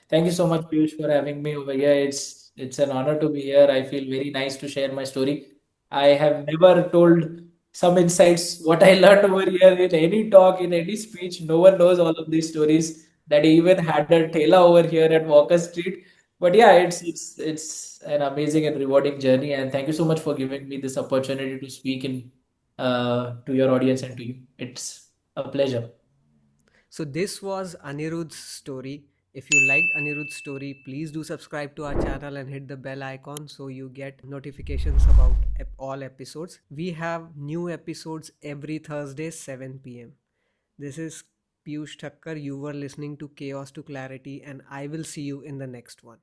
S2: Thank you so much, Piyush, for having me over here. It's an honor to be here. I feel very nice to share my story. I have never told some insights what I learned over here in any talk, in any speech. No one knows all of these stories. That I even had a tela over here at Walker Street. But yeah, it's an amazing and rewarding journey. And thank you so much for giving me this opportunity to speak in to your audience and to you. It's a pleasure.
S1: So this was Anirudh's story. If you liked Anirudh's story, please do subscribe to our channel and hit the bell icon so you get notifications about all episodes. We have new episodes every Thursday 7 p.m. This is Piyush Thakkar. You were listening to Chaos to Clarity, and I will see you in the next one.